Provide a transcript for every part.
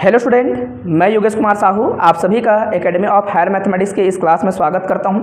Hello student, मैं योगेश कुमार साहू आप सभी का एकेडमी ऑफ हायर मैथमेटिक्स के इस क्लास में स्वागत करता हूं।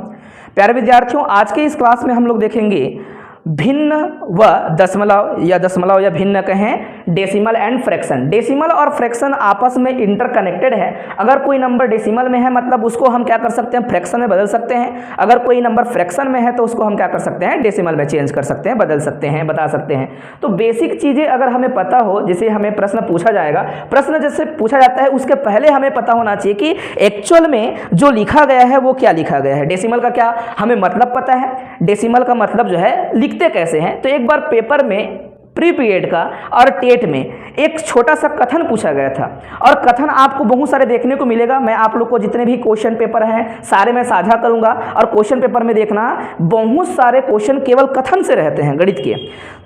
प्यारे विद्यार्थियों, आज के इस क्लास में हम लोग देखेंगे भिन्न व दशमलव या भिन्न कहें डेसिमल एंड फ्रैक्शन। डेसिमल और फ्रैक्शन आपस में इंटरकनेक्टेड है। अगर कोई नंबर डेसिमल में है मतलब उसको हम क्या कर सकते हैं, फ्रैक्शन में बदल सकते हैं। अगर कोई नंबर फ्रैक्शन में है तो उसको हम क्या कर सकते हैं, डेसिमल में चेंज कर सकते हैं, बदल सकते हैं, बता सकते हैं। तो बेसिक चीज़ें अगर हमें पता हो, जैसे हमें प्रश्न पूछा जाएगा, प्रश्न जैसे पूछा जाता है उसके पहले हमें पता होना चाहिए कि एक्चुअल में जो लिखा गया है वो क्या लिखा गया है। डेसिमल का क्या हमें मतलब पता है, डेसिमल का मतलब जो है लिखते कैसे हैं। तो एक बार पेपर में प्री पीरियड का और टेट में एक छोटा सा कथन पूछा गया था, और कथन आपको बहुत सारे देखने को मिलेगा। मैं आप लोग को जितने भी क्वेश्चन पेपर हैं सारे मैं साझा करूंगा, और क्वेश्चन पेपर में देखना बहुत सारे क्वेश्चन केवल कथन से रहते हैं गणित के।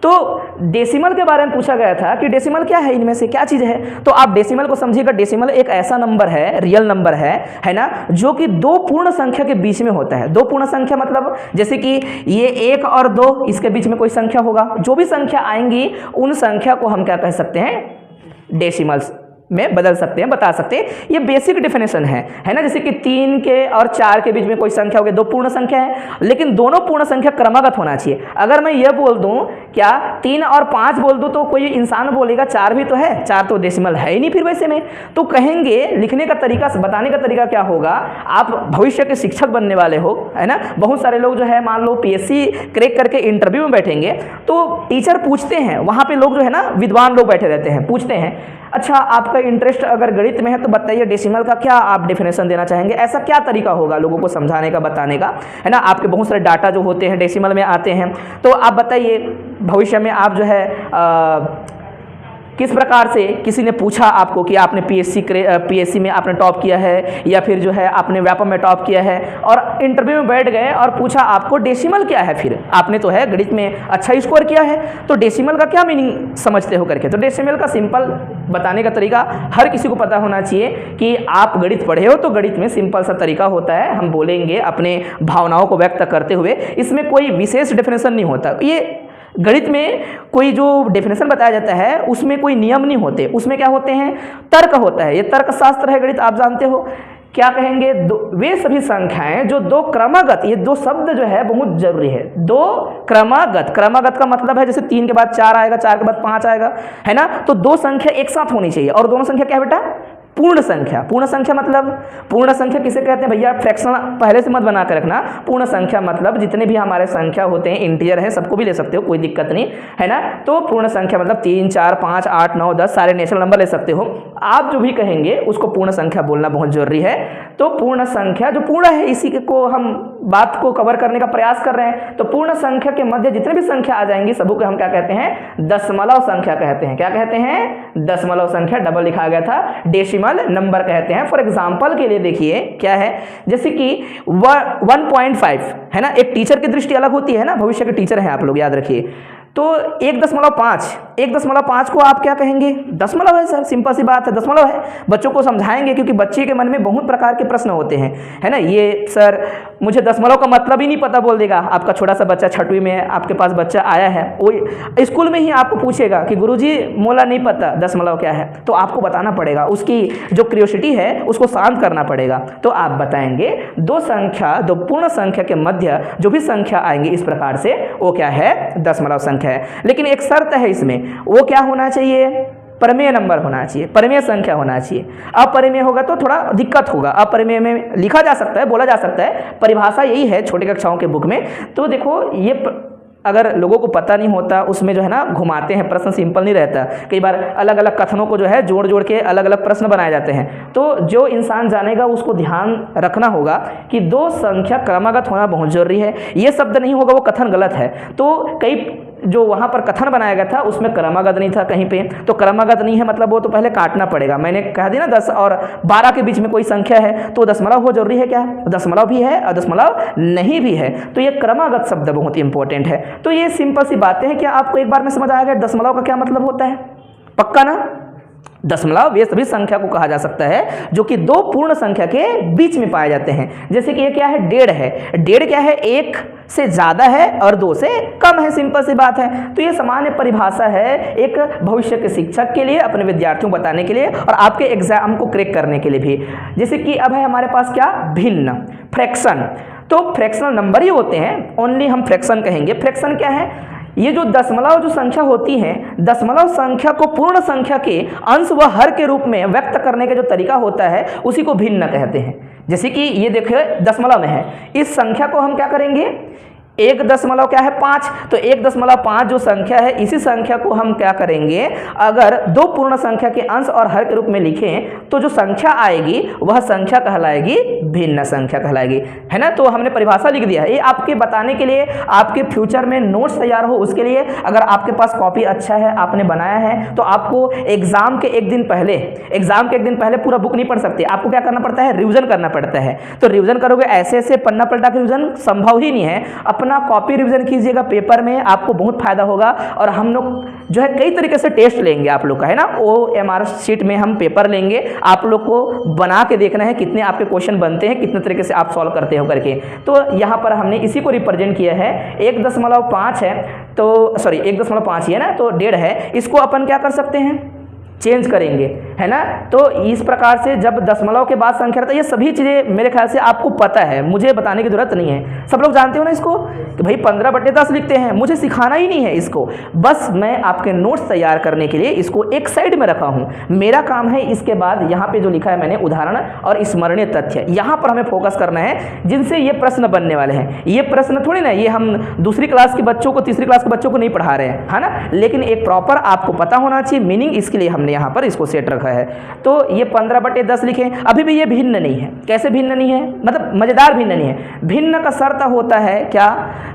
तो डेसिमल के बारे में पूछा गया था कि डेसिमल क्या है, इनमें से क्या चीज़ है। तो आप डेसिमल को समझिएगा, डेसिमल एक ऐसा नंबर है, रियल नंबर है ना, जो कि दो पूर्ण संख्या के बीच में होता है। दो पूर्ण संख्या मतलब जैसे कि ये 1 और 2, इसके बीच में कोई संख्या होगा, जो भी संख्या आएंगी उन संख्या को हम क्या कह सकते हैं, डेसिमल्स में बदल सकते हैं, बता सकते हैं। ये बेसिक डेफिनेशन है ना। जैसे कि 3 के और 4 के बीच में कोई संख्या होगी, दो पूर्ण संख्या है, लेकिन दोनों पूर्ण संख्या क्रमागत होना चाहिए। अगर मैं ये बोल दूं क्या 3 और 5 बोल दूं तो कोई इंसान बोलेगा 4 भी तो है, 4 तो डेसिमल है ही नहीं फिर वैसे में। तो कहेंगे लिखने का तरीका, बताने का तरीका क्या होगा, आप भविष्य के शिक्षक बनने वाले हो, है ना। बहुत सारे लोग जो है मान लो PSC क्रैक करके इंटरव्यू में बैठेंगे तो टीचर पूछते हैं, वहाँ पे लोग जो है ना विद्वान लोग बैठे रहते हैं, पूछते हैं अच्छा आपका इंटरेस्ट अगर गणित में है तो बताइए डेसिमल का क्या आप डेफिनेशन देना चाहेंगे। ऐसा क्या तरीका होगा लोगों को समझाने का, बताने का, है ना। आपके बहुत सारे डाटा जो होते हैं डेसिमल में आते हैं, तो आप बताइए भविष्य में आप जो है किस प्रकार से किसी ने पूछा आपको कि आपने PSC में आपने टॉप किया है या फिर जो है आपने व्यापम में टॉप किया है, और इंटरव्यू में बैठ गए और पूछा आपको डेसिमल क्या है। फिर आपने तो है गणित में अच्छा स्कोर किया है तो डेसिमल का क्या मीनिंग समझते हो करके। तो डेसिमल का सिंपल बताने का तरीका हर किसी को पता होना चाहिए कि आप गणित पढ़े हो तो गणित में सिंपल सा तरीका होता है, हम बोलेंगे अपने भावनाओं को व्यक्त करते हुए, इसमें कोई विशेष डेफिनेशन नहीं होता। ये गणित में कोई जो डेफिनेशन बताया जाता है उसमें कोई नियम नहीं होते, उसमें क्या होते हैं, तर्क होता है। ये तर्क शास्त्र है गणित, आप जानते हो। क्या कहेंगे, वे सभी संख्याएं जो दो क्रमागत, ये दो शब्द जो है बहुत जरूरी है, दो क्रमागत। क्रमागत का मतलब है जैसे 3 के बाद 4 आएगा, 4 के बाद 5 आएगा, है ना। तो दो संख्या एक साथ होनी चाहिए, और दोनों संख्या क्या है बेटा, पूर्ण संख्या। पूर्ण संख्या मतलब, पूर्ण संख्या किसे कहते हैं भैया, फ्रैक्शन पहले से मत बना कर रखना। पूर्ण संख्या मतलब जितने भी हमारे संख्या होते हैं, इंटीजर है, सबको भी ले सकते हो, कोई दिक्कत नहीं, है ना। तो पूर्ण संख्या मतलब 3, 4, 5, 8, 9, 10 सारे नेचुरल नंबर ले सकते हो। आप जो भी कहेंगे उसको पूर्ण संख्या बोलना बहुत जरूरी है। तो पूर्ण संख्या जो पूर्ण है, इसी को हम बात को कवर करने का प्रयास कर रहे हैं। तो पूर्ण संख्या के मध्य जितने भी संख्या आ जाएंगी सबको हम क्या कहते हैं, दशमलव संख्या कहते हैं। क्या कहते हैं, दशमलव संख्या, डबल लिखा गया था, डेसिमल नंबर कहते हैं। फॉर एग्जांपल के लिए देखिए क्या है, जैसे कि 1.5 है ना। एक टीचर की दृष्टि अलग होती है ना, भविष्य के टीचर हैं आप लोग, याद रखिए। तो 1.5 को आप क्या कहेंगे, दशमलव है सर, सिंपल सी बात है, दशमलव है। बच्चों को समझाएंगे क्योंकि बच्चे के मन में बहुत प्रकार के प्रश्न होते हैं, है ना। ये सर मुझे दशमलव का मतलब ही नहीं पता बोल देगा। आपका छोटा सा बच्चा 6वीं में आपके पास बच्चा आया है, वो स्कूल में ही आपको पूछेगा कि गुरुजी मोला नहीं पता दशमलव क्या है। तो आपको बताना पड़ेगा, उसकी जो क्यूरियोसिटी है उसको शांत करना पड़ेगा। तो आप बताएंगे दो पूर्ण संख्या के मध्य जो भी संख्या आएंगी इस प्रकार से वो क्या है, दशमलव संख्या है। लेकिन एक शर्त है इसमें, वो क्या होना चाहिए, परिमेय नंबर होना चाहिए, परिमेय संख्या होना चाहिए। अपरिमेय होगा तो थोड़ा दिक्कत होगा। अपरिमेय में लिखा जा सकता है, बोला जा सकता है, परिभाषा यही है छोटी कक्षाओं के बुक में। तो देखो ये अगर लोगों को पता नहीं होता, उसमें जो है ना घुमाते हैं, प्रश्न सिंपल नहीं रहता। कई बार अलग अलग कथनों को जो है जोड़ जोड़ के अलग अलग प्रश्न बनाए जाते हैं। तो जो इंसान जानेगा उसको ध्यान रखना होगा कि दो संख्या क्रमागत होना बहुत जरूरी है। ये शब्द नहीं होगा वो कथन गलत है। तो कई जो वहाँ पर कथन बनाया गया था उसमें क्रमागत नहीं था कहीं पे, तो क्रमागत नहीं है मतलब वो तो पहले काटना पड़ेगा। मैंने कहा दिया ना 10 और 12 के बीच में कोई संख्या है तो दशमलव हो जरूरी है क्या, दशमलव भी है और दशमलव नहीं भी है। तो ये क्रमागत शब्द बहुत इंपॉर्टेंट है। तो ये सिंपल सी बातें हैं। क्या आपको एक बार में समझ आ गया दशमलव का क्या मतलब होता है, पक्का ना, दशमलव वे सभी संख्या को कहा जा सकता है जो कि दो पूर्ण संख्या के बीच में पाए जाते हैं। जैसे कि ये क्या है, डेढ़ है। डेढ़ क्या है, एक से ज़्यादा है और दो से कम है, सिंपल सी बात है। तो ये सामान्य परिभाषा है एक भविष्य के शिक्षक के लिए, अपने विद्यार्थियों को बताने के लिए और आपके एग्जाम को क्रैक करने के लिए भी। जैसे कि अब है हमारे पास क्या, भिन्न, फ्रैक्शन। तो फ्रैक्शनल नंबर ही होते हैं, ओनली हम फ्रैक्शन कहेंगे। फ्रैक्शन क्या है, ये जो दशमलव जो संख्या होती है, दशमलव संख्या को पूर्ण संख्या के अंश व हर के रूप में व्यक्त करने का जो तरीका होता है उसी को भिन्न कहते हैं। जैसे कि ये देखिए दशमलव में है, इस संख्या को हम क्या करेंगे, 1 क्या है 5, तो 1.5 जो संख्या है इसी संख्या को हम क्या करेंगे, अगर दो पूर्ण संख्या के अंश और हर के रूप में लिखें तो जो संख्या आएगी वह संख्या कहलाएगी भिन्न संख्या कहलाएगी, है ना। तो हमने परिभाषा लिख दिया है, ये आपके बताने के लिए, आपके फ्यूचर में नोट्स तैयार हो उसके लिए। अगर आपके पास कॉपी अच्छा है, आपने बनाया है, तो आपको एग्जाम के एक दिन पहले पूरा बुक नहीं पढ़ सकते, आपको क्या करना पड़ता है, रिविजन करना पड़ता है। तो रिविजन करोगे, ऐसे ऐसे पन्ना पलटा के रिविजन संभव ही नहीं है। अपना कॉपी रिवीजन कीजिएगा पेपर में, आपको बहुत फायदा होगा। और हम लोग जो है कई तरीके से टेस्ट लेंगे आप लोग का, है ना। OMR शीट में हम पेपर लेंगे, आप लोग को बना के देखना है कितने आपके क्वेश्चन बनते हैं, कितने तरीके से आप सॉल्व करते हो करके। तो यहाँ पर हमने इसी को रिप्रेजेंट किया है, 1.5 है, तो सॉरी 1.5 ही है ना, तो 1.5 है। इसको अपन क्या कर सकते हैं, चेंज करेंगे, है ना। तो इस प्रकार से जब दशमलव के बाद संख्या रहता है, ये सभी चीज़ें मेरे ख्याल से आपको पता है, मुझे बताने की जरूरत नहीं है, सब लोग जानते हो ना इसको कि भाई 15/10 लिखते हैं, मुझे सिखाना ही नहीं है इसको, बस मैं आपके नोट्स तैयार करने के लिए इसको एक साइड में रखा हूँ। मेरा काम है इसके बाद यहाँ पे जो लिखा है मैंने उदाहरण और स्मरणीय तथ्य, यहाँ पर हमें फोकस करना है, जिनसे ये प्रश्न बनने वाले हैं। ये प्रश्न थोड़ी ना ये हम दूसरी क्लास के बच्चों को, तीसरी क्लास के बच्चों को नहीं पढ़ा रहे हैं, है ना, लेकिन एक प्रॉपर आपको पता होना चाहिए मीनिंग, इसके लिए हमने यहाँ पर इसको सेट रखा है। तो ये 15/10 लिखें, अभी भी ये भिन्न नहीं है। कैसे भिन्न नहीं है, मतलब मजेदार भिन्न नहीं है। भिन्न का शर्त होता है क्या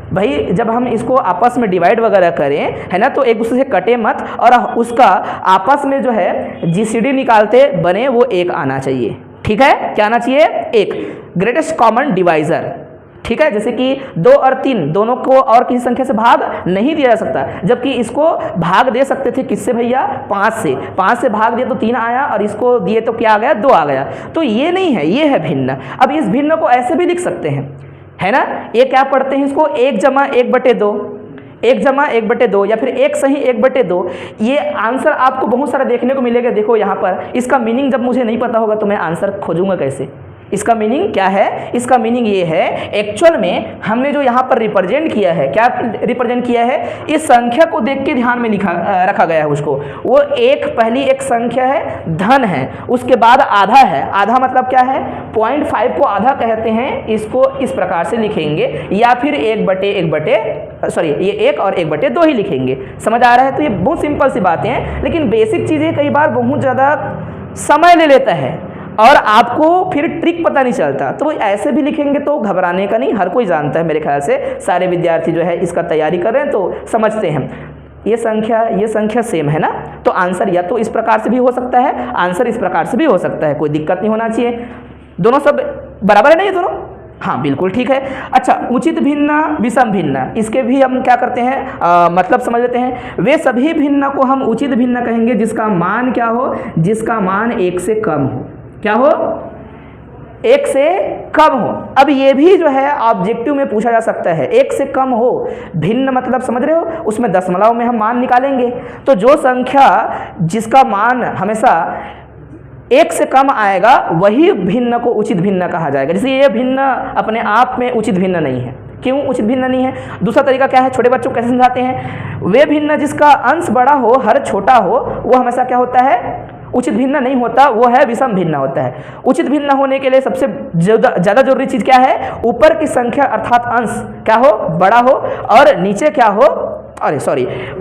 भाई, जब हम इसको आपस में डिवाइड वगैरह करें, है ना, तो एक दूसरे से कटे मत और उसका आपस में जो है GCD निकालते बने वो 1 आना चाहिए। ठीक है, क्या आना चाहिए, 1, ग्रेटेस्ट कॉमन डिवाइजर। ठीक है, जैसे कि 2 और 3 दोनों को और किसी संख्या से भाग नहीं दिया जा सकता, जबकि इसको भाग दे सकते थे किससे भैया, 5 से। 5 से भाग दिया तो 3 आया और इसको दिए तो क्या आ गया, 2 आ गया। तो ये नहीं है, ये है भिन्न। अब इस भिन्न को ऐसे भी लिख सकते हैं, है ना। ये क्या पढ़ते हैं इसको, 1 + 1/2, 1 + 1/2 या फिर 1 सही 1/2। ये आंसर आपको बहुत सारा देखने को मिलेगा। देखो यहाँ पर इसका मीनिंग जब मुझे नहीं पता होगा तो मैं आंसर खोजूंगा कैसे, इसका मीनिंग क्या है, इसका मीनिंग ये है, एक्चुअल में हमने जो यहाँ पर रिप्रेजेंट किया है, क्या रिप्रेजेंट किया है, इस संख्या को देख के ध्यान में रखा गया है उसको। वो पहली एक संख्या है, धन है, उसके बाद आधा है। आधा मतलब क्या है, 0.5 को आधा कहते हैं, इसको इस प्रकार से लिखेंगे, या फिर 1 और 1/2 ही लिखेंगे। समझ आ रहा है। तो ये बहुत सिंपल सी बातें हैं, लेकिन बेसिक चीज़ें कई बार बहुत ज़्यादा समय ले लेता है और आपको फिर ट्रिक पता नहीं चलता। तो ऐसे भी लिखेंगे तो घबराने का नहीं, हर कोई जानता है, मेरे ख्याल से सारे विद्यार्थी जो है इसका तैयारी कर रहे हैं तो समझते हैं। ये संख्या सेम है ना, तो आंसर या तो इस प्रकार से भी हो सकता है, आंसर इस प्रकार से भी हो सकता है, कोई दिक्कत नहीं होना चाहिए। दोनों सब बराबर है ना ये दोनों, हाँ बिल्कुल ठीक है। अच्छा, उचित भिन्न, विषम भिन्न, इसके भी हम क्या करते हैं, मतलब समझ लेते हैं। वे सभी भिन्न को हम उचित भिन्न कहेंगे जिसका मान क्या हो, जिसका मान 1 से कम हो। क्या हो, 1 से कम हो। अब ये भी जो है ऑब्जेक्टिव में पूछा जा सकता है, 1 से कम हो, भिन्न मतलब समझ रहे हो, उसमें दशमलव में हम मान निकालेंगे। तो जो संख्या जिसका मान हमेशा 1 से कम आएगा वही भिन्न को उचित भिन्न कहा जाएगा। जैसे ये भिन्न अपने आप में उचित भिन्न नहीं है। क्यों उचित भिन्न नहीं है? दूसरा तरीका क्या है, छोटे बच्चों को कैसे समझाते हैं, वे भिन्न जिसका अंश बड़ा हो हर छोटा हो वो हमेशा क्या होता है, उचित भिन्न नहीं होता, वो है विषम भिन्न होता है। उचित भिन्न होने के लिए सबसे ज़्यादा जरूरी चीज़ क्या है, ऊपर की संख्या अर्थात अंश क्या हो, बड़ा हो, और नीचे क्या हो,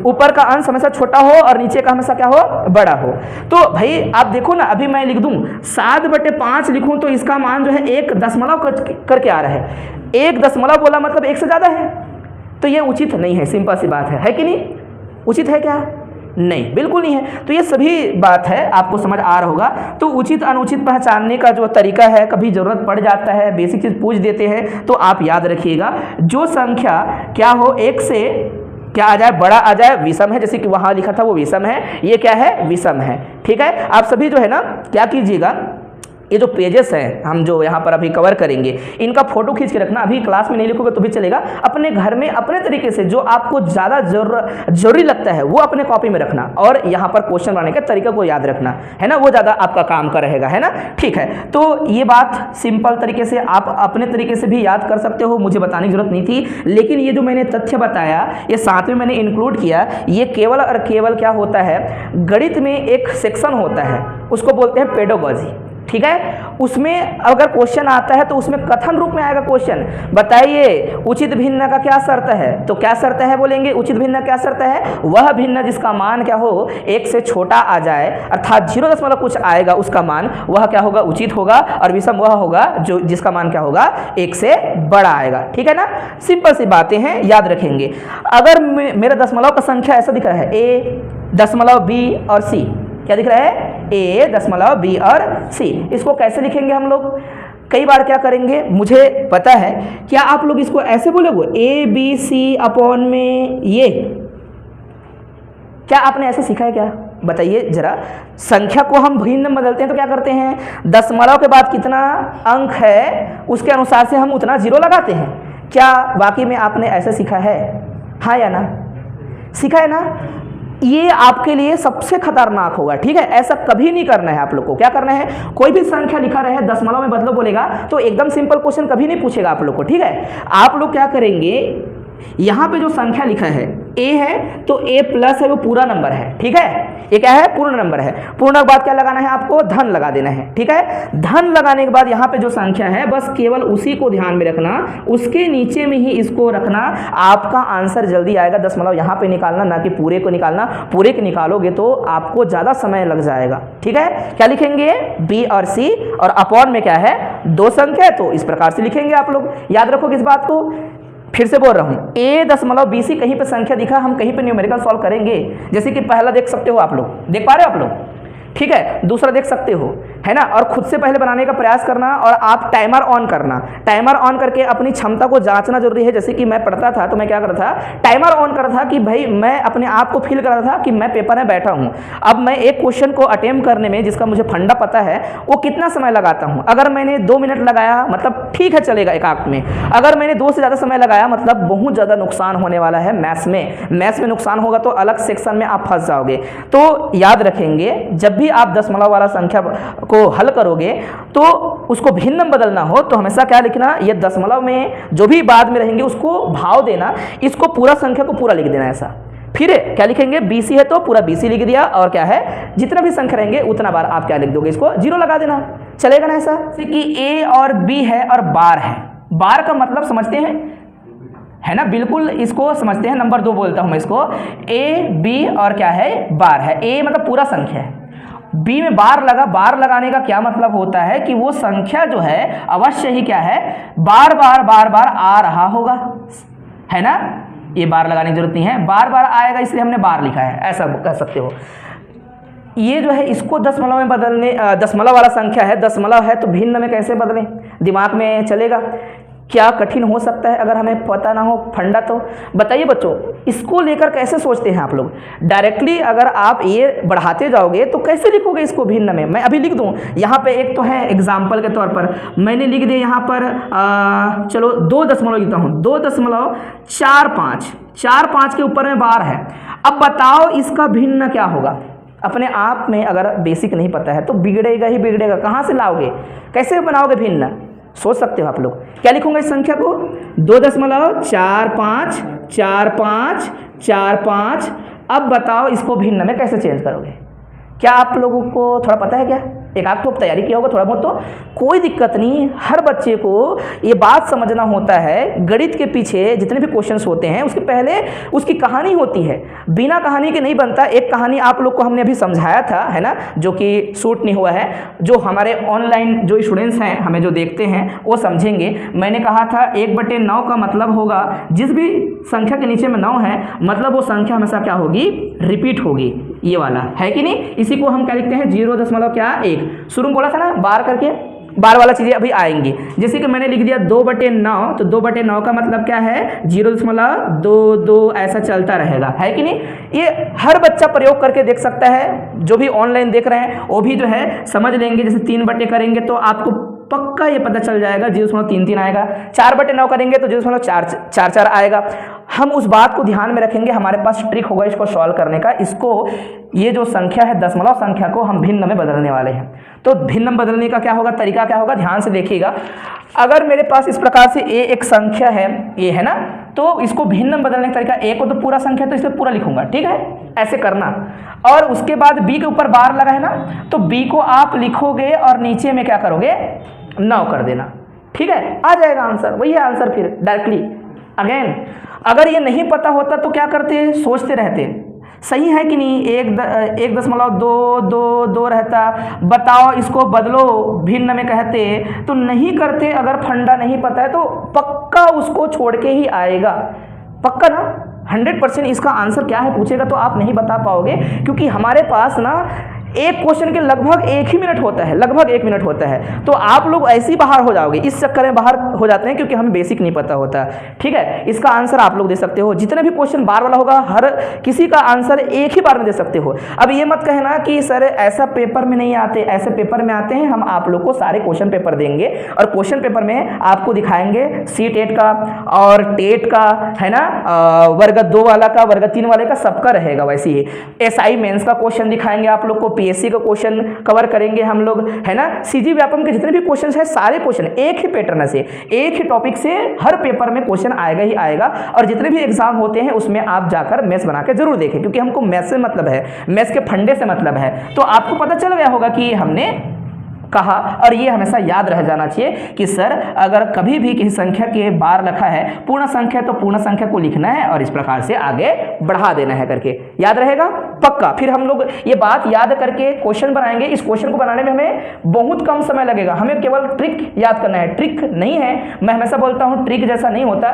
ऊपर का अंश हमेशा छोटा हो और नीचे का हमेशा क्या हो, बड़ा हो। तो भाई आप देखो ना, अभी मैं लिख दूं 7/5 लिखूं तो इसका मान जो है 1 दशमलव करके आ रहा है। 1 दशमलव बोला मतलब 1 से ज़्यादा है, तो ये उचित नहीं है। सिंपल सी बात है कि नहीं? उचित है क्या? नहीं, बिल्कुल नहीं है। तो ये सभी बात है, आपको समझ आ रहा होगा। तो उचित अनुचित पहचानने का जो तरीका है, कभी ज़रूरत पड़ जाता है, बेसिक चीज़ पूछ देते हैं, तो आप याद रखिएगा, जो संख्या क्या हो 1 से क्या आ जाए, बड़ा आ जाए, विषम है, जैसे कि वहां लिखा था वो विषम है, ये क्या है, विषम है। ठीक है, आप सभी जो है ना क्या कीजिएगा, ये जो पेजेस हैं हम जो यहाँ पर अभी कवर करेंगे, इनका फोटो खींच के रखना। अभी क्लास में नहीं लिखोगे तो भी चलेगा, अपने घर में अपने तरीके से जो आपको ज़्यादा जरूरी लगता है वो अपने कॉपी में रखना, और यहाँ पर क्वेश्चन बनाने के तरीके को याद रखना, है ना, वो ज़्यादा आपका काम का रहेगा, है ना। ठीक है, तो ये बात सिंपल तरीके से आप अपने तरीके से भी याद कर सकते हो, मुझे बताने की जरूरत नहीं थी। लेकिन ये जो मैंने तथ्य बताया, ये साथ में मैंने इंक्लूड किया, ये केवल और केवल क्या होता है, गणित में एक सेक्शन होता है, उसको बोलते हैं पेडागोजी। ठीक है, उसमें अगर क्वेश्चन आता है तो उसमें कथन रूप में आएगा क्वेश्चन, बताइए उचित भिन्न का क्या शर्त है। तो क्या शर्त है बोलेंगे, उचित भिन्न क्या शर्त है, वह भिन्न जिसका मान क्या हो, 1 से छोटा आ जाए, अर्थात 0 कुछ आएगा उसका मान, वह क्या होगा, उचित होगा, और विषम वह होगा जो जिसका मान क्या होगा, 1 से बड़ा आएगा। ठीक है ना, सिंपल सी बातें हैं, याद रखेंगे। अगर मेरा दशमलव का संख्या ऐसा दिख रहा है, A, दशमलव B और C, क्या दिख रहा है, A, दशमलव B और C, इसको कैसे लिखेंगे हम लोग, कई बार क्या करेंगे, मुझे पता है, क्या आप लोग इसको ऐसे बोलोगे ABC अपॉन में ये, क्या आपने ऐसे सीखा है क्या, बताइए जरा। संख्या को हम भिन्न में बदलते हैं तो क्या करते हैं, दशमलव के बाद कितना अंक है उसके अनुसार से हम उतना 0 लगाते हैं। क्या वाकई में आपने ऐसे सीखा है, हाँ या ना, सीखा है ना। ये आपके लिए सबसे खतरनाक होगा। ठीक है, ऐसा कभी नहीं करना है आप लोग को। क्या करना है, कोई भी संख्या लिखा रहे दशमलव में बदलो बोलेगा तो एकदम सिंपल क्वेश्चन कभी नहीं पूछेगा आप लोग को। ठीक है, आप लोग क्या करेंगे, यहाँ पे जो संख्या लिखा है A है तो A प्लस है, वो पूरा नंबर है। ठीक है, ये क्या है, पूर्ण नंबर है। पूर्ण के बाद क्या लगाना है आपको, धन लगा देना है। ठीक है, धन लगाने के बाद यहाँ पे जो संख्या है बस केवल उसी को ध्यान में रखना, उसके नीचे में ही इसको रखना, आपका आंसर जल्दी आएगा। दशमलव यहाँ पे निकालना, ना कि पूरे को निकालना, पूरे के निकालोगे तो आपको ज़्यादा समय लग जाएगा। ठीक है, क्या लिखेंगे, B और C, और अपॉन में क्या है, 2 संख्या, तो इस प्रकार से लिखेंगे आप लोग। याद रखोगे इस बात को, फिर से बोल रहा हूँ, A दशमलव B C कहीं पे संख्या दिखा, हम कहीं पे न्यूमेरिकल सॉल्व करेंगे। जैसे कि पहला देख सकते हो आप लोग, देख पा रहे हो आप लोग, ठीक है, दूसरा देख सकते हो, है ना। और खुद से पहले बनाने का प्रयास करना, और आप टाइमर ऑन करना, टाइमर ऑन करके अपनी क्षमता को जांचना जरूरी है। जैसे कि मैं पढ़ता था तो मैं क्या करता था, टाइमर ऑन कर था कि भाई मैं अपने आप को फील कर रहा था कि मैं पेपर में बैठा हूँ। अब मैं एक क्वेश्चन को अटेम्प्ट करने में, जिसका मुझे फंडा पता है, वो कितना समय लगाता हूँ। अगर मैंने 2 मिनट लगाया मतलब ठीक है, चलेगा एक आंक में। अगर मैंने 2 से ज़्यादा समय लगाया मतलब बहुत ज़्यादा नुकसान होने वाला है मैथ्स में। मैथ्स में नुकसान होगा तो अलग सेक्शन में आप फंस जाओगे। तो याद रखेंगे, जब भी आप दशमलव वाला संख्या को हल करोगे तो उसको भिन्न में बदलना हो तो हमेशा क्या लिखना, ये दशमलव में जो भी बाद में रहेंगे उसको भाव देना, इसको पूरा संख्या को पूरा लिख देना। ऐसा फिर क्या लिखेंगे, BC है तो पूरा BC लिख दिया, और क्या है, जितना भी संख्या रहेंगे उतना बार आप क्या लिख दोगे, इसको 0 लगा देना, चलेगा ना। ऐसा कि A और B है और बार है, बार का मतलब समझते हैं, है ना, बिल्कुल इसको समझते हैं। नंबर 2 बोलता हूं मैं इसको, A B और क्या है, बार है। A मतलब पूरा संख्या है, B में बार लगा। बार लगाने का क्या मतलब होता है कि वो संख्या जो है अवश्य ही क्या है, बार बार आ रहा होगा, है ना। ये बार लगाने की जरूरत नहीं है, बार बार आएगा इसलिए हमने बार लिखा है, ऐसा कह सकते हो। ये जो है इसको दशमलव में बदलने, दशमलव वाला संख्या है, दशमलव है तो भिन्न में कैसे बदलें, दिमाग में चलेगा। क्या कठिन हो सकता है अगर हमें पता ना हो फंडा तो। बताइए बच्चों, इसको लेकर कैसे सोचते हैं आप लोग। डायरेक्टली अगर आप ये बढ़ाते जाओगे तो कैसे लिखोगे इसको भिन्न में। मैं अभी लिख दूं यहाँ पे, एक तो है एग्जाम्पल के तौर पर मैंने लिख दिया यहाँ पर, चलो 2 दशमलव लिखता हूँ, 2.45, 4-5 के ऊपर में बार है। अब बताओ इसका भिन्न क्या होगा। अपने आप में अगर बेसिक नहीं पता है तो बिगड़ेगा ही बिगड़ेगा, कहाँ से लाओगे, कैसे बनाओगे भिन्न, सोच सकते हो आप लोग। क्या लिखूंगा इस संख्या को, 2.45454545। अब बताओ इसको भिन्न में कैसे चेंज करोगे। क्या आप लोगों को थोड़ा पता है क्या, एक आध तो तैयारी किया होगा थोड़ा बहुत, तो कोई दिक्कत नहीं। हर बच्चे को ये बात समझना होता है, गणित के पीछे जितने भी क्वेश्चंस होते हैं उसके पहले उसकी कहानी होती है, बिना कहानी के नहीं बनता। एक कहानी आप लोग को हमने अभी समझाया था, है ना, जो कि शूट नहीं हुआ है, जो हमारे ऑनलाइन जो स्टूडेंट्स हैं हमें जो देखते हैं वो समझेंगे। मैंने कहा था 1/9 का मतलब होगा, जिस भी संख्या के नीचे में 9 है मतलब वो संख्या हमेशा क्या होगी, रिपीट होगी, ये वाला है कि नहीं। इसी को हम क्या लिखते हैं, 0.1। शुरू में बोला था ना बार करके, बार वाला चीज़ें अभी आएंगी। जैसे कि मैंने लिख दिया 2/9, तो 2/9 का मतलब क्या है 0.22 ऐसा चलता रहेगा, है कि नहीं। ये हर बच्चा प्रयोग करके देख सकता है, जो भी ऑनलाइन देख रहे हैं वो भी जो है समझ लेंगे। जैसे 3 बटे करेंगे तो आपको पक्का ये पता चल जाएगा 0.33 आएगा। 4/9 करेंगे तो 0.44 आएगा। हम उस बात को ध्यान में रखेंगे, हमारे पास ट्रिक होगा इसको सॉल्व करने का। इसको ये जो संख्या है दशमलव संख्या को हम भिन्न में बदलने वाले हैं। तो भिन्न में बदलने का क्या होगा, तरीका क्या होगा, ध्यान से देखिएगा। अगर मेरे पास इस प्रकार से ए एक संख्या है, ये है ना, तो इसको भिन्न में बदलने का तरीका, ए को तो पूरा संख्या तो इसमें पूरा लिखूंगा, ठीक है, ऐसे करना। और उसके बाद बी के ऊपर बार लगा है ना, तो बी को आप लिखोगे और नीचे में क्या करोगे 9 कर देना, ठीक है, आ जाएगा आंसर। वही है आंसर फिर डायरेक्टली। अगेन अगर ये नहीं पता होता तो क्या करते, सोचते रहते, सही है कि नहीं, 1.222 रहता, बताओ इसको बदलो भिन्न में कहते, तो नहीं करते। अगर फंडा नहीं पता है तो पक्का उसको छोड़ के ही आएगा, पक्का ना, 100%। इसका आंसर क्या है पूछेगा तो आप नहीं बता पाओगे, क्योंकि हमारे पास ना एक क्वेश्चन के लगभग 1 ही मिनट होता है, लगभग 1 मिनट होता है। तो आप लोग ऐसे ही बाहर हो जाओगे, इस चक्कर में बाहर हो जाते हैं क्योंकि हमें बेसिक नहीं पता होता, ठीक है। इसका आंसर आप लोग दे सकते हो, जितने भी क्वेश्चन बार वाला होगा हर किसी का आंसर एक ही बार में दे सकते हो। अब ये मत कहना कि सर ऐसा पेपर में नहीं आते, ऐसे पेपर में आते हैं। हम आप लोग को सारे क्वेश्चन पेपर देंगे और क्वेश्चन पेपर में आपको दिखाएंगे C-टेट का और टेट का, है ना, वर्ग 2 वाला का, वर्ग 3 वाले का, सबका रहेगा। वैसे ही SI मेंस का क्वेश्चन दिखाएंगे आप लोग को, PSC का क्वेश्चन कवर करेंगे हम लोग, है ना। CG व्यापम के जितने भी क्वेश्चन है सारे क्वेश्चन एक ही पैटर्न से, एक ही टॉपिक से हर पेपर में क्वेश्चन आएगा ही आएगा। और जितने भी एग्जाम होते हैं उसमें आप जाकर मैथ्स बना के जरूर देखें, क्योंकि हमको मैथ्स से मतलब है, मैथ्स के फंडे से मतलब है। तो आपको पता चल गया होगा कि हमने कहा, और ये हमेशा याद रह जाना चाहिए कि सर अगर कभी भी किसी संख्या के बार लिखा है पूर्ण संख्या, तो पूर्ण संख्या को लिखना है और इस प्रकार से आगे बढ़ा देना है करके, याद रहेगा पक्का। फिर हम लोग ये बात याद करके क्वेश्चन बनाएंगे। इस क्वेश्चन को बनाने में हमें बहुत कम समय लगेगा, हमें केवल ट्रिक याद करना है। ट्रिक नहीं है, मैं हमेशा बोलता हूँ ट्रिक जैसा नहीं होता।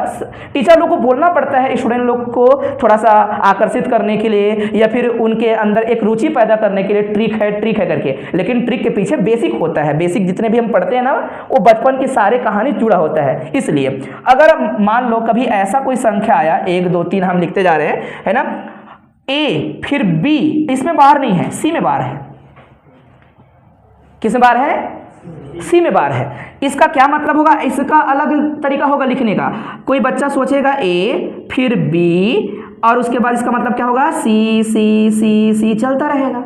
टीचर लोग को बोलना पड़ता है स्टूडेंट लोग को थोड़ा सा आकर्षित करने के लिए, या फिर उनके अंदर एक रुचि पैदा करने के लिए ट्रिक है करके, लेकिन ट्रिक के पीछे बेसिक होता है। बेसिक जितने भी हम पढ़ते हैं ना, वो बचपन की सारे कहानी जुड़ा होता है। इसलिए अगर मान लो कभी ऐसा कोई संख्या आया, 1 2 3 हम लिखते जा रहे हैं, है ना, ए फिर बी, इसमें बार नहीं है, सी में बार है। किस में बार है, सी में बार है। इसका क्या मतलब होगा, इसका अलग तरीका होगा लिखने का। कोई बच्चा सोचेगा ए फिर बी और उसके बाद इसका मतलब क्या होगा, सी सी सी सी चलता रहेगा,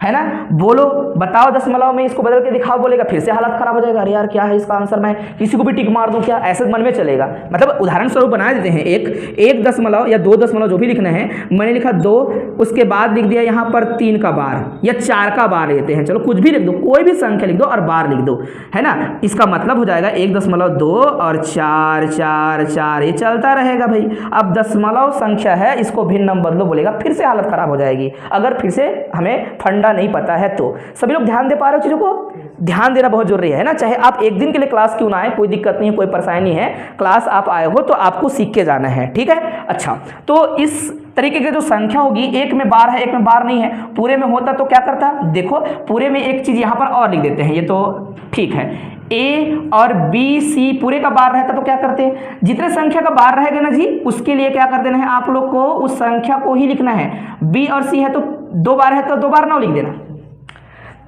है ना। बोलो बताओ दशमलव में इसको बदल के दिखाओ, बोलेगा, फिर से हालत खराब हो जाएगा, अरे यार क्या है इसका आंसर, मैं किसी को भी टिक मार दूं क्या, ऐसे मन में चलेगा। मतलब उदाहरण स्वरूप बना देते हैं, एक दशमलव या 2 दशमलव जो भी लिखना है, मैंने लिखा 2, उसके बाद लिख दिया यहाँ पर 3 का बार या 4 का बार लेते हैं, चलो कुछ भी लिख दो, कोई भी संख्या लिख दो और बार लिख दो, है ना। इसका मतलब हो जाएगा 1.2 और 4 4 4, ये चलता रहेगा भाई। अब दशमलव संख्या है, इसको भिन्न में बदलो, बोलेगा, फिर से हालत खराब हो जाएगी अगर फिर से हमें फंडा नहीं पता है तो। सभी लोग ध्यान दे पा रहे हो, चीजों को ध्यान देना बहुत जरूरी है ना। चाहे आप एक दिन के लिए क्लास क्यों ना आए, कोई दिक्कत नहीं है, कोई परेशानी नहीं है, क्लास आप आए हो तो आपको सीख के जाना है, ठीक है। अच्छा, तो इस तरीके की जो संख्या होगी, एक में बार है एक में बार नहीं है, पूरे में होता तो क्या करता, देखो पूरे में एक चीज यहां पर और लिख देते हैं, ये तो ठीक है। ए और बी सी पूरे का बार रहता तो क्या करते हैं, जितने संख्या का बार रहेगा ना जी, उसके लिए क्या कर देना है आप लोग को, उस संख्या को ही लिखना है। बी और सी है तो 2 बार है तो 2 बार 9 लिख देना।